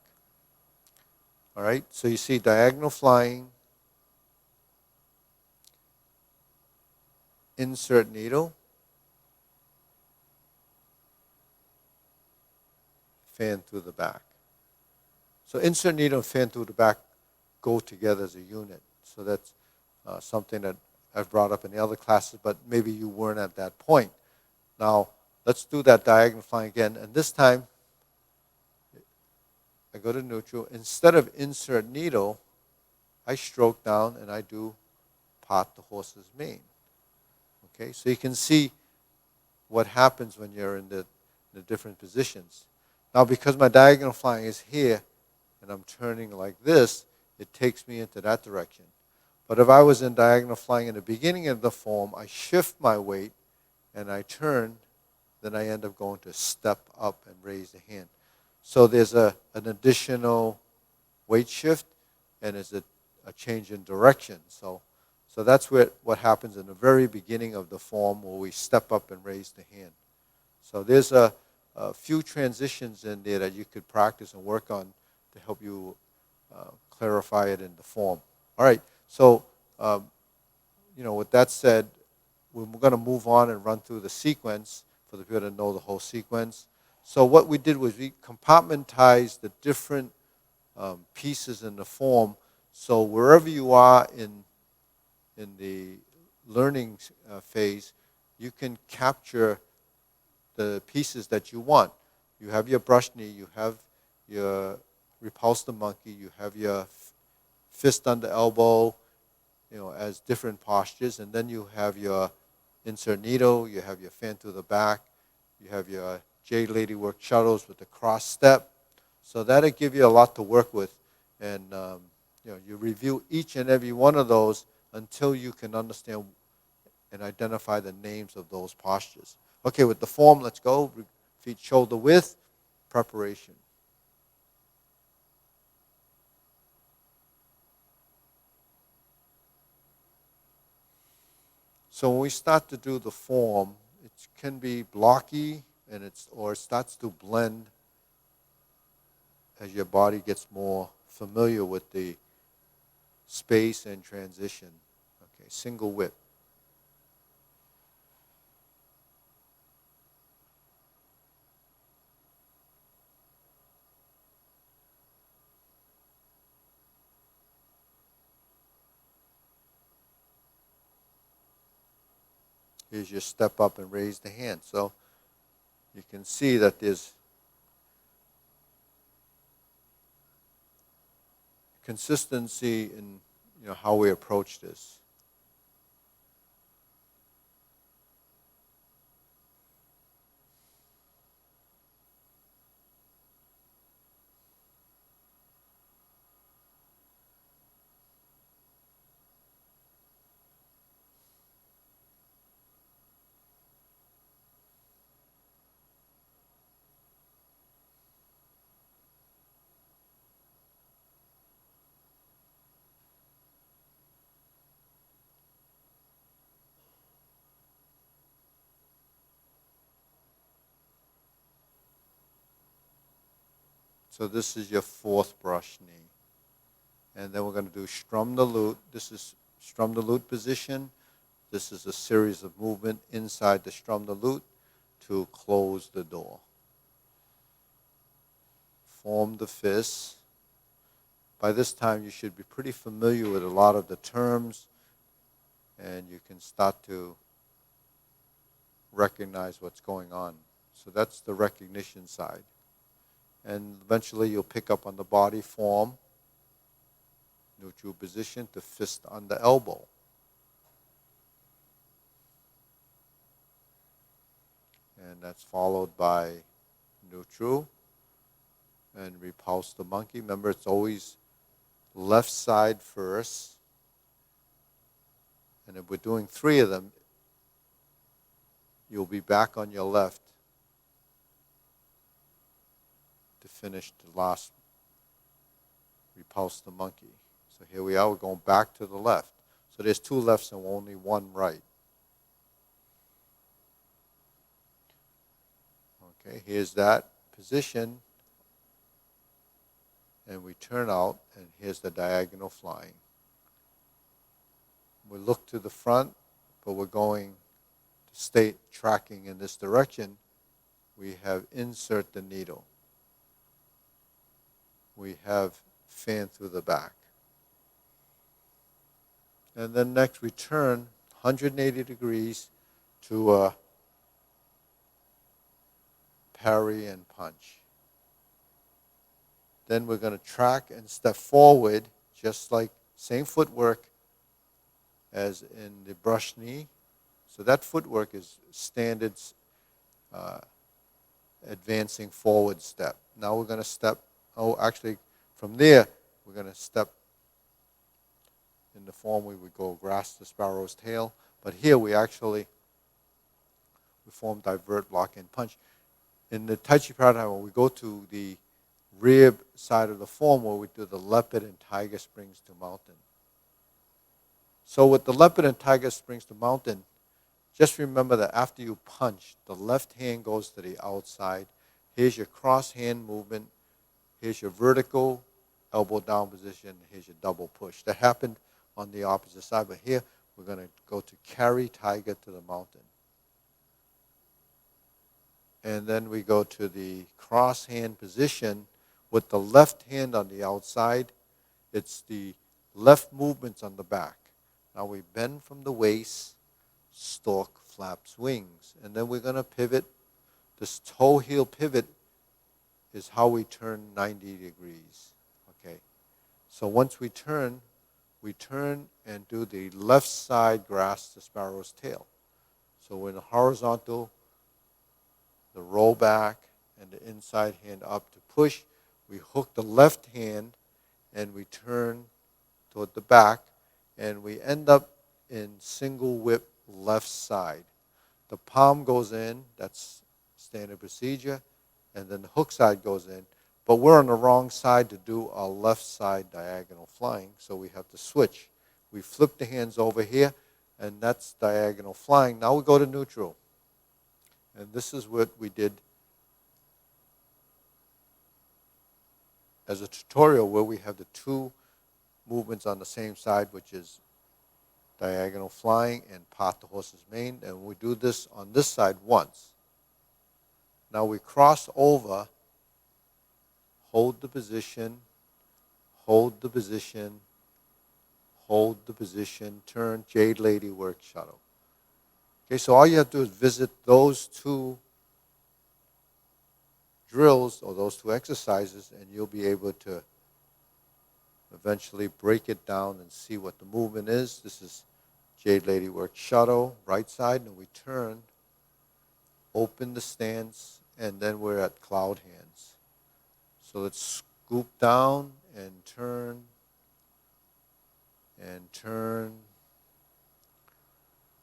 All right, so you see diagonal flying, insert needle, fan through the back. So insert needle and fan through the back go together as a unit. So that's something that I've brought up in the other classes, but maybe you weren't at that point. Now, let's do that diagonal flying again. And this time, I go to neutral. Instead of insert needle, I stroke down and I do part the horse's mane. Okay, so you can see what happens when you're in the different positions. Now, because my diagonal flying is here, and I'm turning like this, it takes me into that direction. But if I was in diagonal flying in the beginning of the form, I shift my weight and I turn, then I end up going to step up and raise the hand. So there's an additional weight shift, and there's a change in direction. So that's what happens in the very beginning of the form, where we step up and raise the hand. So there's a few transitions in there that you could practice and work on to help you clarify it in the form. All right, so with that said, we're going to move on and run through the sequence for the people to know the whole sequence. So what we did was we compartmentized the different pieces in the form. So wherever you are in the learning phase, you can capture the pieces that you want. You have your brush knee, you have your repulse the monkey, you have your fist under elbow, as different postures, and then you have your insert needle, you have your fan through the back, you have your Jade Lady work shuttles with the cross step. So that'll give you a lot to work with, and you review each and every one of those until you can understand and identify the names of those postures. Okay, with the form, let's go. Feet shoulder width, preparation. So when we start to do the form, it can be blocky, or it starts to blend as your body gets more familiar with the space and transition. Okay, single whip. Here's your step up and raise the hand. So you can see that there's consistency in how we approach this. So this is your fourth brush knee. And then we're going to do strum the lute. This is strum the lute position. This is a series of movement inside the strum the lute to close the door. Form the fist. By this time you should be pretty familiar with a lot of the terms, and you can start to recognize what's going on. So that's the recognition side. And eventually you'll pick up on the body form, neutral position to fist on the elbow. And that's followed by neutral and repulse the monkey. Remember, it's always left side first. And if we're doing 3 of them, you'll be back on your left to finish the last repulse the monkey. So here we are, we're going back to the left. So there's 2 lefts and only 1 right. Okay, here's that position. And we turn out, and here's the diagonal flying. We look to the front, but we're going to stay tracking in this direction. We have insert the needle. We have fan through the back. And then next we turn 180 degrees to parry and punch. Then we're going to track and step forward, just like same footwork as in the brush knee. So that footwork is standard advancing forward step. Now we're going to step, actually from there, we're going to step in the form we would go grasp the sparrow's tail. But here we form divert, block, and punch. In the Tai Chi Paradigm, when we go to the rib side of the form, where we do the leopard and tiger springs to mountain. So with the leopard and tiger springs to mountain, just remember that after you punch, the left hand goes to the outside. Here's your cross hand movement. Here's your vertical elbow down position. Here's your double push. That happened on the opposite side, but here we're going to go to carry tiger to the mountain. And then we go to the cross hand position with the left hand on the outside. It's the left movements on the back. Now we bend from the waist, stork flaps wings. And then we're going to pivot. This toe heel pivot is how we turn 90 degrees. Okay. So once we turn and do the left side grasp the sparrow's tail. So we're in the horizontal, the roll back, and the inside hand up to push. We hook the left hand and we turn toward the back, and we end up in single whip left side. The palm goes in, that's standard procedure, and then the hook side goes in. But we're on the wrong side to do our left side diagonal flying, so we have to switch. We flip the hands over here. and that's diagonal flying. Now we go to neutral. And this is what we did as a tutorial where we have the two movements on the same side, which is diagonal flying and part the horse's mane. And we do this on this side once. Now we cross over, hold the position, hold the position, hold the position, turn, Jade Lady work shuttle. Okay, so all you have to do is visit those two drills or those two exercises, and you'll be able to eventually break it down and see what the movement is. This is Jade Lady work shuttle, right side, and we turn, open the stance, and then we're at cloud hands. So let's scoop down and turn, and turn,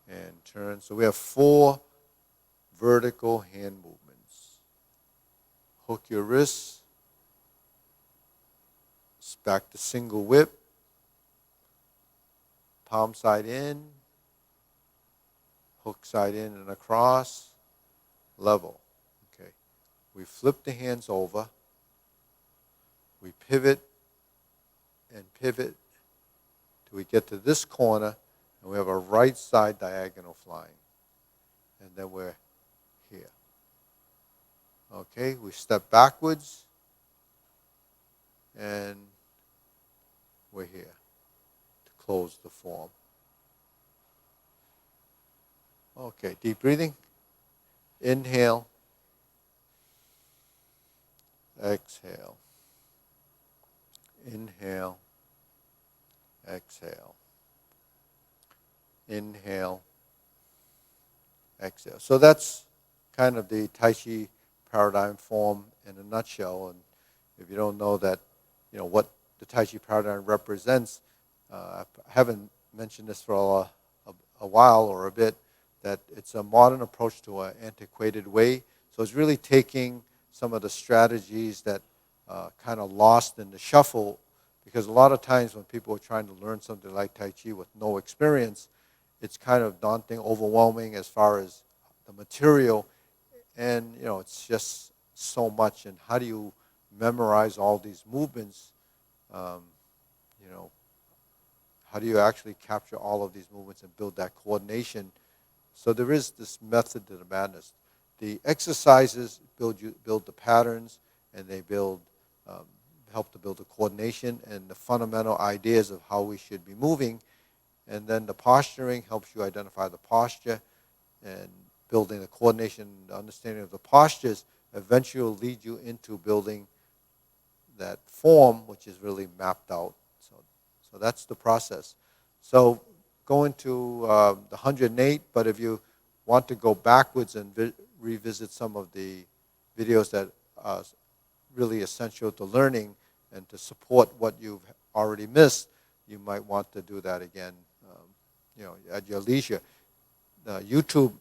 and turn. So we have 4 vertical hand movements. Hook your wrists, back to single whip, palm side in, hook side in and across, level. Okay. We flip the hands over, we pivot and pivot till we get to this corner, and we have a right side diagonal flying. And then we're here. Okay, we step backwards, and we're here to close the form. Okay, deep breathing. Inhale. Exhale. Inhale. Exhale. Inhale. Exhale. So that's kind of the Tai Chi Paradigm form in a nutshell. And if you don't know that, what the Tai Chi Paradigm represents, I haven't mentioned this for a while or a bit, that it's a modern approach to an antiquated way. So it's really taking some of the strategies that kind of lost in the shuffle, because a lot of times when people are trying to learn something like Tai Chi with no experience, it's kind of daunting, overwhelming as far as the material, and it's just so much. And how do you memorize all these movements? How do you actually capture all of these movements and build that coordination? So there is this method to the madness. The exercises build the patterns, and they help to build the coordination and the fundamental ideas of how we should be moving. And then the posturing helps you identify the posture, and building the coordination, the understanding of the postures eventually will lead you into building that form, which is really mapped out. So that's the process. So going to the 108, but if you want to go backwards and revisit some of the videos that are really essential to learning and to support what you've already missed, you might want to do that again, at your leisure. YouTube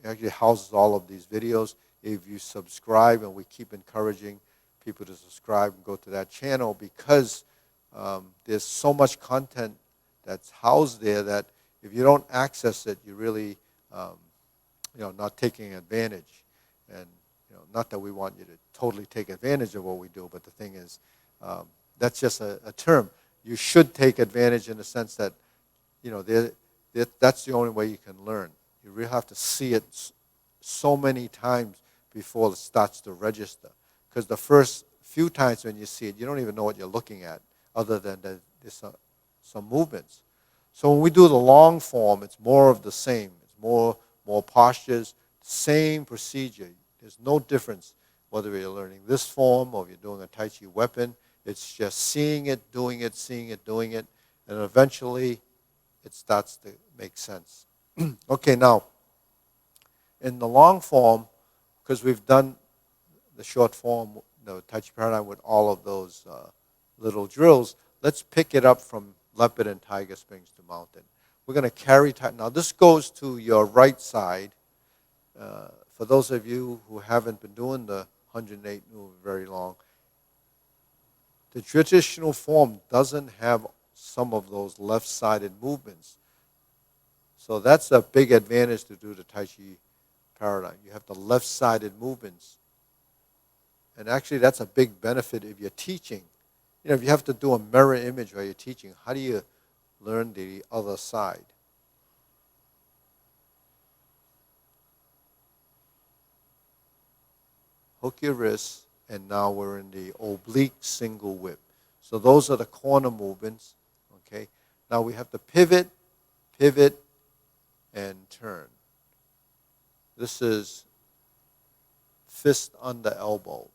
actually houses all of these videos. If you subscribe, and we keep encouraging people to subscribe and go to that channel, because there's so much content that's housed there that if you don't access it, you really, not taking advantage. And not that we want you to totally take advantage of what we do, but the thing is, that's just a term. You should take advantage in the sense that, that's the only way you can learn. You really have to see it so many times before it starts to register. Because the first few times when you see it, you don't even know what you're looking at, other than there's some movements. So when we do the long form, it's more of the same. It's more postures, same procedure. There's no difference whether you're learning this form or if you're doing a Tai Chi weapon. It's just seeing it, doing it, seeing it, doing it, and eventually it starts to make sense. Okay, now, in the long form, because we've done the short form, the Tai Chi Paradigm with all of those little drills, let's pick it up from leopard and tiger springs to mountain. We're going to carry, now this goes to your right side. For those of you who haven't been doing the 108 move very long, the traditional form doesn't have some of those left-sided movements. So that's a big advantage to do the Tai Chi Paradigm. You have the left-sided movements. And actually, that's a big benefit if you're teaching. If you have to do a mirror image while you're teaching, how do you learn the other side? Hook your wrists, and now we're in the oblique single whip. So those are the corner movements. Okay. Now we have to pivot, pivot, and turn. This is fist under elbow.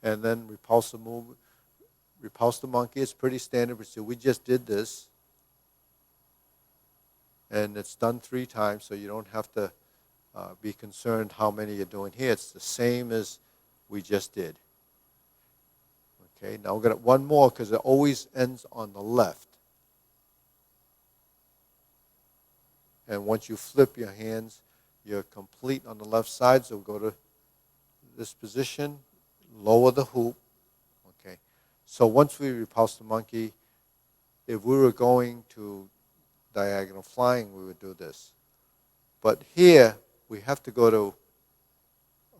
And then repulsive movement. Repulse the monkey is pretty standard. So we just did this. And it's done 3 times, so you don't have to be concerned how many you're doing here. It's the same as we just did. Okay, now we're going to one more because it always ends on the left. And once you flip your hands, you're complete on the left side. So we'll go to this position, lower the hoop. Okay, so once we repulse the monkey, if we were going to diagonal flying, we would do this. But here, we have to go to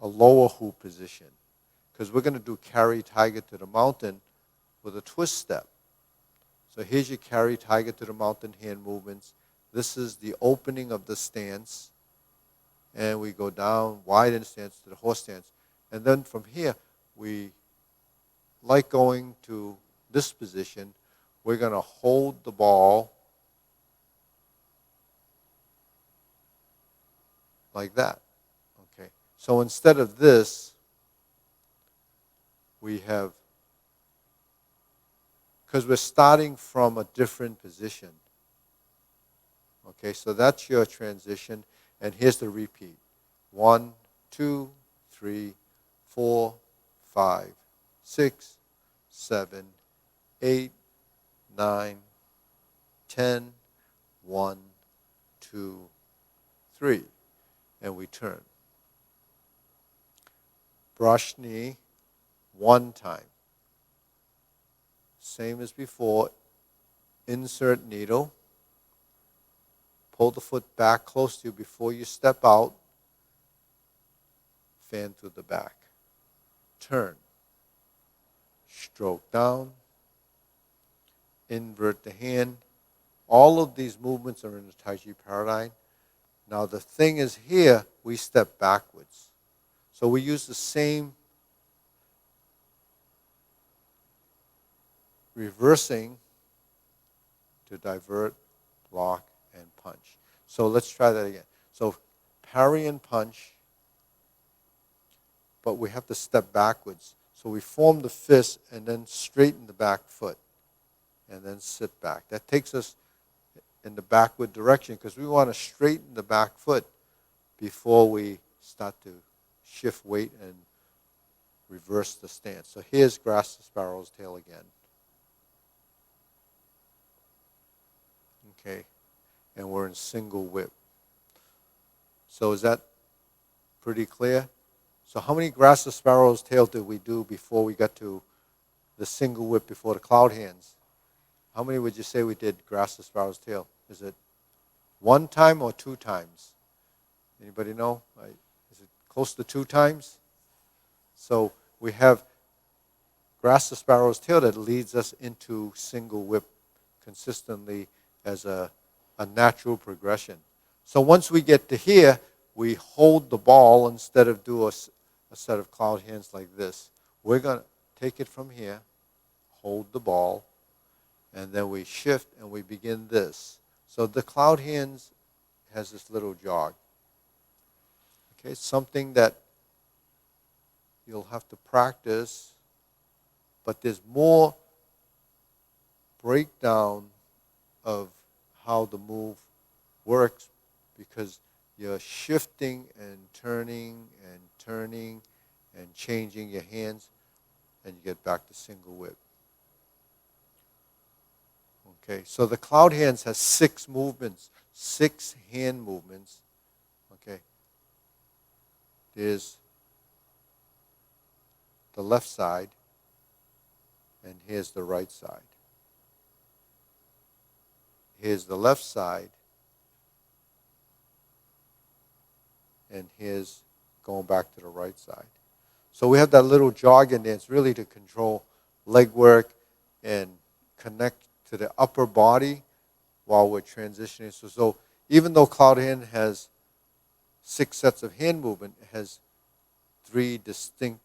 a lower hoop position because we're going to do carry tiger to the mountain with a twist step. So here's your carry tiger to the mountain hand movements. This is the opening of the stance. And we go down, widen stance to the horse stance. And then from here, we like going to this position. We're going to hold the ball like that. Okay. So instead of this, we have, because we're starting from a different position. Okay, so that's your transition, and here's the repeat. 1, 2, 3, 4, 5, 6, 7, 8, 9, 10, 1, 2, 3. And we turn. Brush knee 1 time. Same as before. Insert needle. Pull the foot back close to you before you step out. Fan through the back. Turn. Stroke down. Invert the hand. All of these movements are in the Tai Chi Paradigm. Now the thing is here, we step backwards. So we use the same reversing to divert, block, and punch. So let's try that again. So parry and punch, but we have to step backwards. So we form the fist and then straighten the back foot and then sit back. That takes us in the backward direction because we want to straighten the back foot before we start to shift weight and reverse the stance. So here's grass the sparrow's tail again. Okay, and we're in single whip. So is that pretty clear? So how many grass the sparrow's tail did we do before we got to the single whip before the cloud hands? How many would you say we did grass the sparrow's tail? Is it 1 time or 2 times? Anybody know? Is it close to 2 times? So we have grass the sparrow's tail that leads us into single whip consistently as a natural progression. So once we get to here, we hold the ball instead of do a set of cloud hands like this. We're going to take it from here, hold the ball, and then we shift and we begin this. So the cloud hands has this little jog. Okay, it's something that you'll have to practice, but there's more breakdown of how the move works because you're shifting and turning and changing your hands, and you get back to single whip. Okay, so the cloud hands has 6 movements, 6 hand movements. Okay, there's the left side, and here's the right side. here's the left side, and here's going back to the right side. So we have that little jog in there. It's really to control leg work and connect to the upper body while we're transitioning. So even though Cloud Hand has 6 sets of hand movement, it has 3 distinct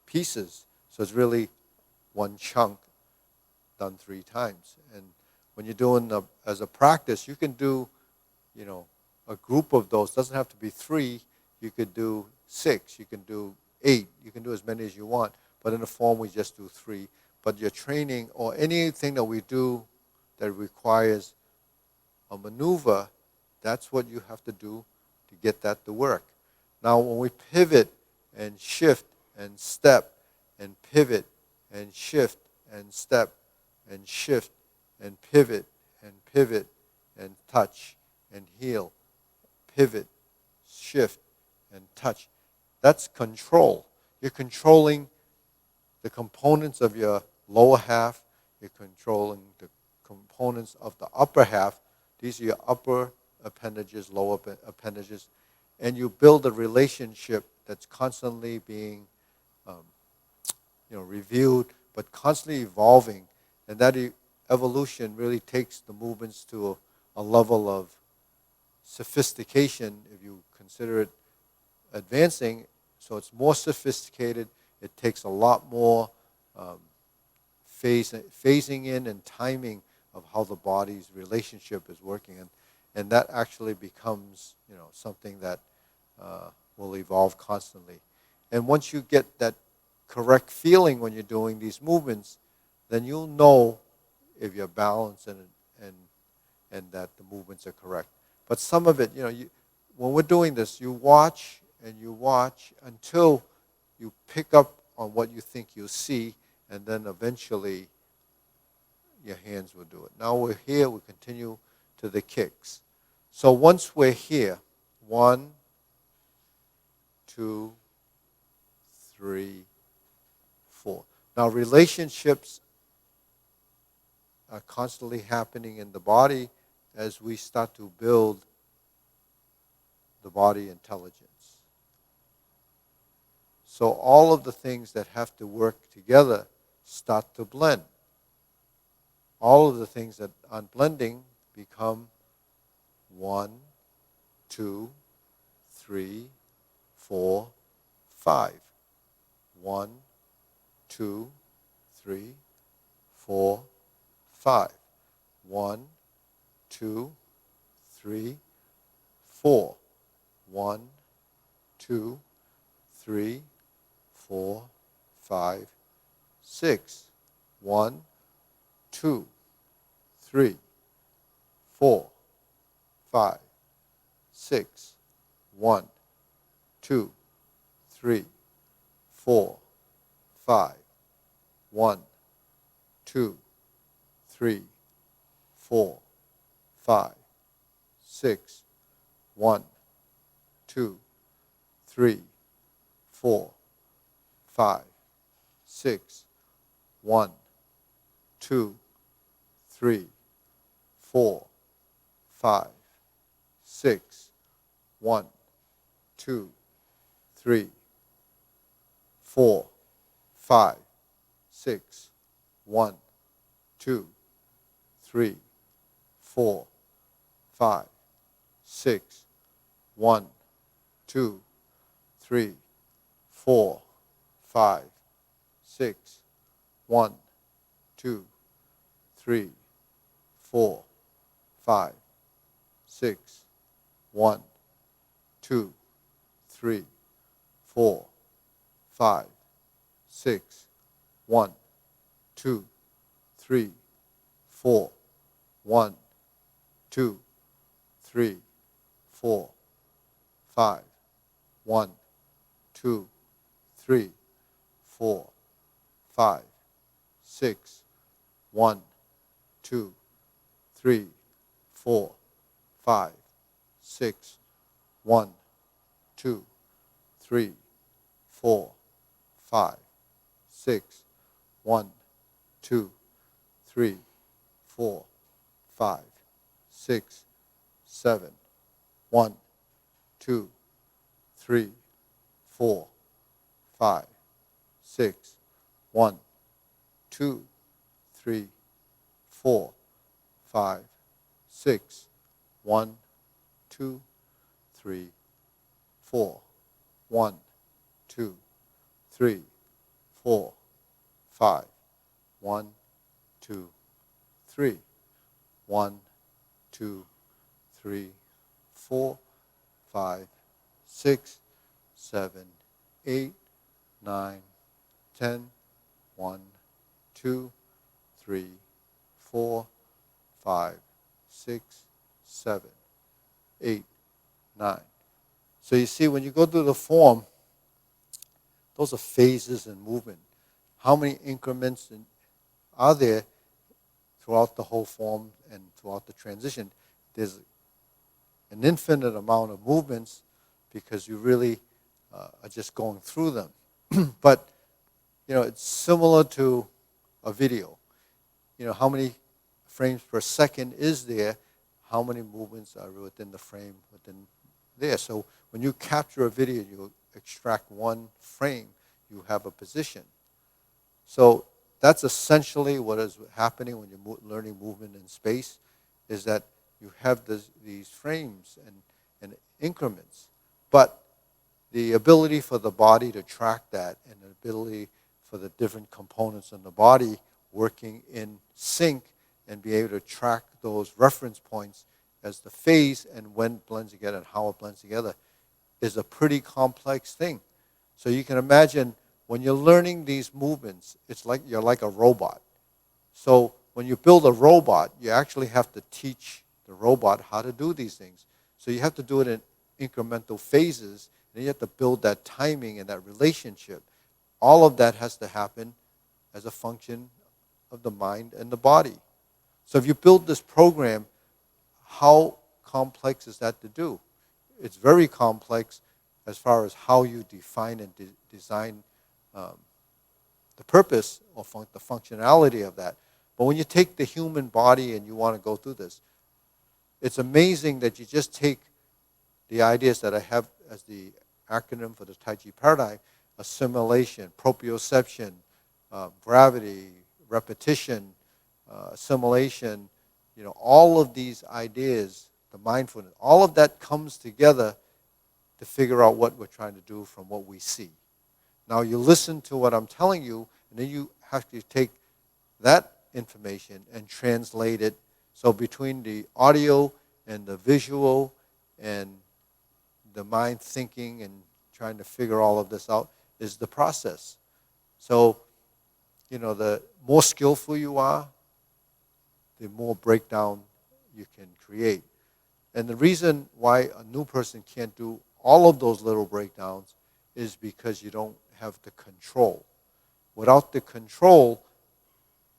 pieces. So it's really one chunk done 3 times. And when you're doing as a practice, you can do, a group of those. It doesn't have to be 3. You could do 6. You can do 8. You can do as many as you want. But in the form, we just do 3. But your training or anything that we do that requires a maneuver, that's what you have to do to get that to work. Now, when we pivot and shift and step and pivot and shift and step and shift and pivot and touch and heel, pivot, shift, and touch, that's control. You're controlling the components of your lower half. You're controlling the components of the upper half. These are your upper appendages, lower appendages. And you build a relationship that's constantly being reviewed, but constantly evolving. And that evolution really takes the movements to a level of sophistication, if you consider it advancing. So it's more sophisticated. It takes a lot more phasing in and timing of how the body's relationship is working. And that actually becomes something that will evolve constantly. And once you get that correct feeling when you're doing these movements, then you'll know if you're balanced and that the movements are correct. But some of it, when we're doing this, you watch and you watch until you pick up on what you think you'll see, and then eventually your hands will do it. Now we're here, we continue to the kicks. So once we're here, 1, 2, 3, 4. Now relationships are constantly happening in the body as we start to build the body intelligence. So all of the things that have to work together start to blend. All of the things that aren't blending become 1, 2, 3, 4, 5. 1, 2, 3, 4, 5. 1, 2, 3, 4. 1, 2, 3, 4, 5, 6. 1, 2, 3, 4, 5, 6. 1, 2, 3, 4, 5. 1, 2, 3, 4, 5, 6. 1, 2, 3, 4, 5, 6. 1, 2, 3, 4, 5, 6. 1, 2, 3, 4, 5, 6. 1, 2, 3, 4, 5, 6. 1, 2, 3, 4, 5, 6. 1, 2, 3, 4, 5, 6. 1, 2, 3, 4, 5, 6. 1, 2, 3, 4. 1, 2, 3, 4, 5. 1, 2, 3, 4, 5, 6. 1, 2, 3, 4, 5, 6. 1, 2, 3, 4, 5, 6. 1, 2, 3, 4, 5, 6, 7. 1, 2, 3, 4, 5, 6. 1, 2, 3, 4, 5, 6. 1, 2, 3, 4. 1, 2, 3, 4, 5. 1, 2, 3. 1, 2, 3, 4, 5, 6, 7, 8, 9, 10. 1, 2, 3, 4, 5, 6, 7, 8, 9. So you see, when you go through the form, those are phases in movement. How many increments are there throughout the whole form and throughout the transition? There's an infinite amount of movements because you really are just going through them. But, it's similar to a video. How many frames per second is there? How many movements are within the frame within there? So when you capture a video, you extract one frame, you have a position. So that's essentially what is happening when you're learning movement in space, is that you have these frames and increments. But the ability for the body to track that and the ability for the different components in the body working in sync and be able to track those reference points as the phase and when it blends together and how it blends together is a pretty complex thing. So you can imagine when you're learning these movements, it's like you're like a robot. So when you build a robot, you actually have to teach the robot how to do these things. So you have to do it in incremental phases, and you have to build that timing and that relationship. All of that has to happen as a function of the mind and the body. So if you build this program, how complex is that to do? It's very complex as far as how you define and design the purpose or the functionality of that. But when you take the human body and you want to go through this, it's amazing that you just take the ideas that I have as the acronym for the Tai Chi Paradigm: assimilation, proprioception, gravity, repetition, assimilation, all of these ideas, the mindfulness, all of that comes together to figure out what we're trying to do from what we see. Now you listen to what I'm telling you, and then you have to take that information and translate it. So between the audio and the visual and the mind thinking and trying to figure all of this out is the process. So, the more skillful you are, the more breakdown you can create. And the reason why a new person can't do all of those little breakdowns is because you don't have the control. Without the control,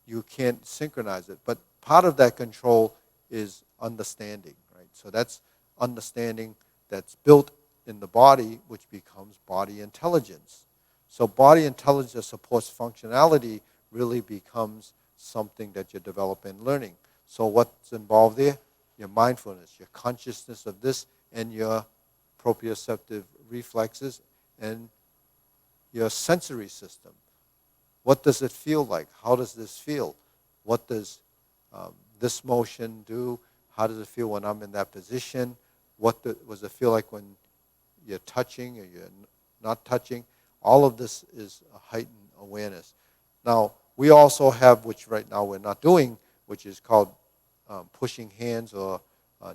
you can't synchronize it. But part of that control is understanding, right? So that's understanding that's built in the body, which becomes body intelligence. So body intelligence that supports functionality really becomes something that you develop in learning. So what's involved there? Your mindfulness, your consciousness of this, and your proprioceptive reflexes, and your sensory system. What does it feel like? How does this feel? What does this motion do? How does it feel when I'm in that position? What does it feel like when you're touching or you're not touching? All of this is a heightened awareness. Now, we also have, which right now we're not doing, which is called pushing hands or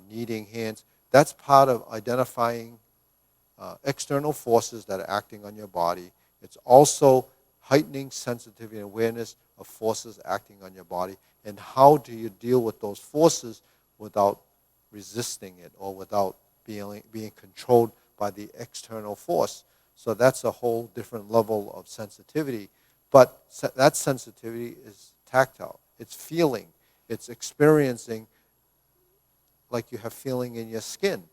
kneading hands. That's part of identifying external forces that are acting on your body. It's also heightening sensitivity and awareness of forces acting on your body, and how do you deal with those forces without resisting it or without being controlled by the external force. So that's a whole different level of sensitivity. But that sensitivity is tactile. It's feeling. It's experiencing like you have feeling in your skin.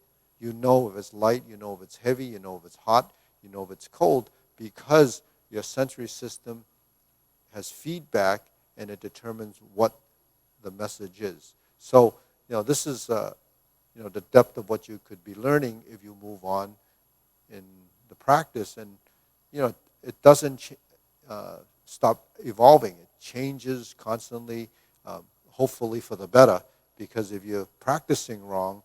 You know if it's light, you know if it's heavy, you know if it's hot, you know if it's cold, because your sensory system has feedback and it determines what the message is. So this is the depth of what you could be learning if you move on in the practice. And it doesn't stop evolving. It changes constantly, hopefully for the better, because if you're practicing wrong,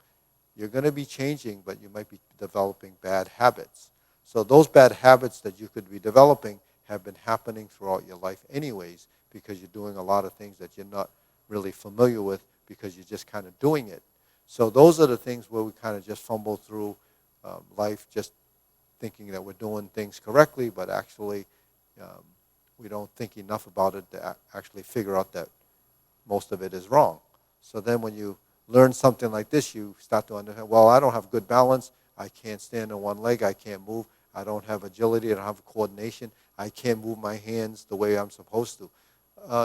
you're going to be changing, but you might be developing bad habits. So those bad habits that you could be developing have been happening throughout your life anyways, because you're doing a lot of things that you're not really familiar with because you're just kind of doing it. So those are the things where we kind of just fumble through life, just thinking that we're doing things correctly, but actually we don't think enough about it to actually figure out that most of it is wrong. So then when you learn something like this, you start to understand, well, I don't have good balance. I can't stand on one leg. I can't move. I don't have agility. I don't have coordination. I can't move my hands the way I'm supposed to.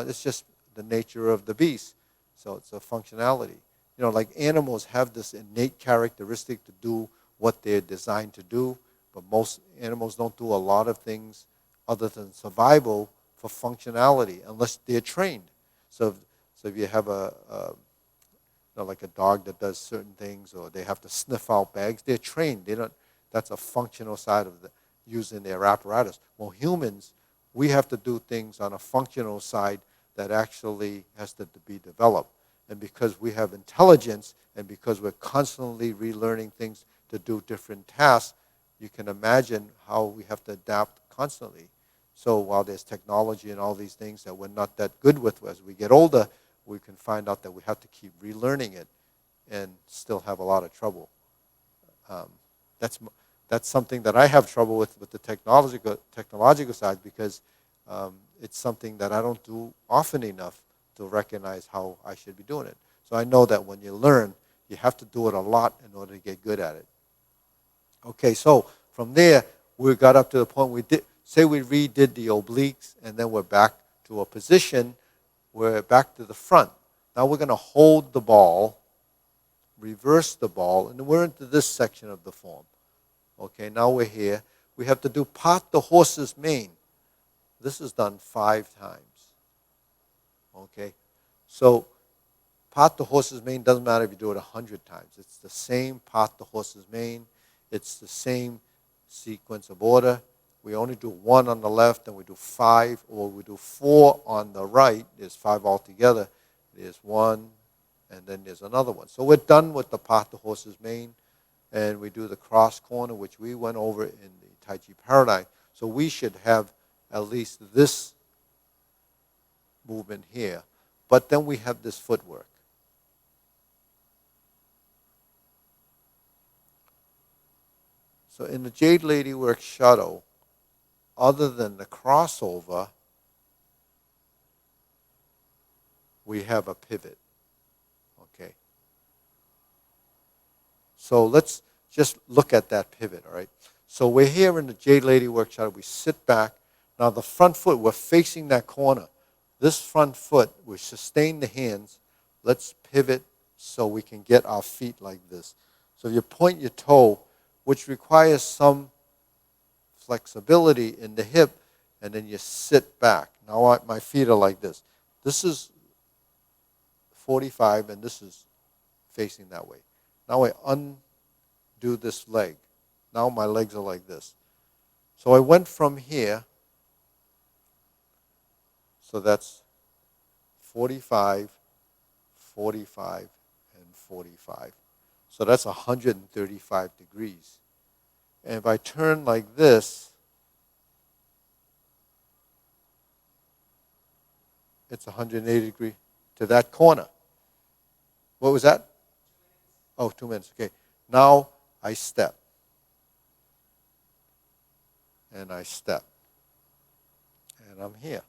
It's just the nature of the beast. So it's a functionality. Like animals have this innate characteristic to do what they're designed to do, but most animals don't do a lot of things other than survival for functionality unless they're trained. So if you have like a dog that does certain things, or they have to sniff out bags, they're trained. They don't. That's a functional side of using their apparatus. Well, humans, we have to do things on a functional side that actually has to be developed. And because we have intelligence, and because we're constantly relearning things to do different tasks, you can imagine how we have to adapt constantly. So while there's technology and all these things that we're not that good with, as we get older, we can find out that we have to keep relearning it and still have a lot of trouble. That's something that I have trouble with the technological side, because it's something that I don't do often enough to recognize how I should be doing it. So I know that when you learn, you have to do it a lot in order to get good at it. Okay, so from there, we got up to the point we redid the obliques, and then we're back to a position. We're back to the front. Now we're going to hold the ball, reverse the ball, and we're into this section of the form. Okay, now we're here. We have to do part the horse's mane. This is done 5 times. Okay, so part the horse's mane doesn't matter if you do it 100 times. It's the same part the horse's mane. It's the same sequence of order. We only do 1 on the left, and we do 5, or we do 4 on the right. There's 5 altogether. There's 1, and then there's another one. So we're done with the part the horse's mane, and we do the cross corner, which we went over in the Tai Chi Paradigm. So we should have at least this movement here, but then we have this footwork. So in the Jade Lady Work Shuttle, other than the crossover, we have a pivot. Okay. So let's just look at that pivot, all right? So we're here in the Jade Lady Work Shuttle. We sit back. Now the front foot, we're facing that corner. This front foot, we sustain the hands. Let's pivot so we can get our feet like this. So you point your toe, which requires some flexibility in the hip, and then you sit back. Now my feet are like this. This is 45, and this is facing that way. Now I undo this leg. Now my legs are like this. So I went from here, so that's 45, 45, and 45. So that's 135 degrees. And if I turn like this, it's 180 degrees to that corner. What was that? Oh, 2 minutes. Okay. Now I step. And I step. And I'm here.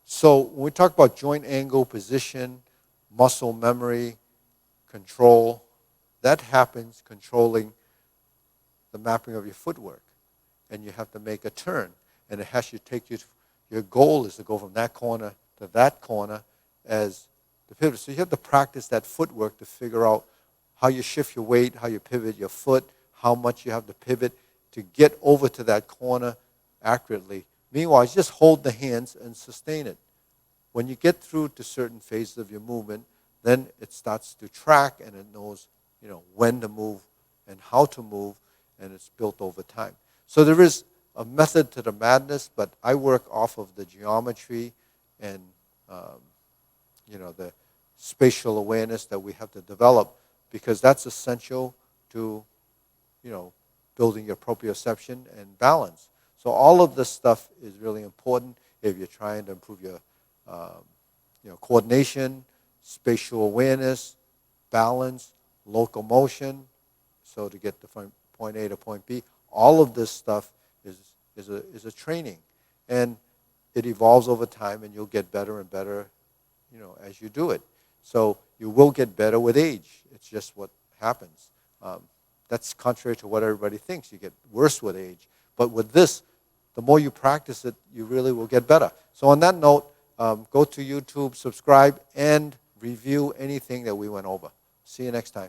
So when we talk about joint angle, position, muscle memory, control, that happens controlling the mapping of your footwork. And you have to make a turn. And it has to take you, your goal is to go from that corner to that corner as the pivot. So you have to practice that footwork to figure out how you shift your weight, how you pivot your foot, how much you have to pivot to get over to that corner accurately. Meanwhile, just hold the hands and sustain it. When you get through to certain phases of your movement, then it starts to track and it knows, when to move and how to move, and it's built over time. So there is a method to the madness, but I work off of the geometry and the spatial awareness that we have to develop, because that's essential to building your proprioception and balance. So all of this stuff is really important if you're trying to improve your coordination, spatial awareness, balance, locomotion. So to get from point A to point B, all of this stuff is a training, and it evolves over time, and you'll get better and better, as you do it. So you will get better with age. It's just what happens. That's contrary to what everybody thinks. You get worse with age. But with this, the more you practice it, you really will get better. So on that note, go to YouTube, subscribe, and review anything that we went over. See you next time.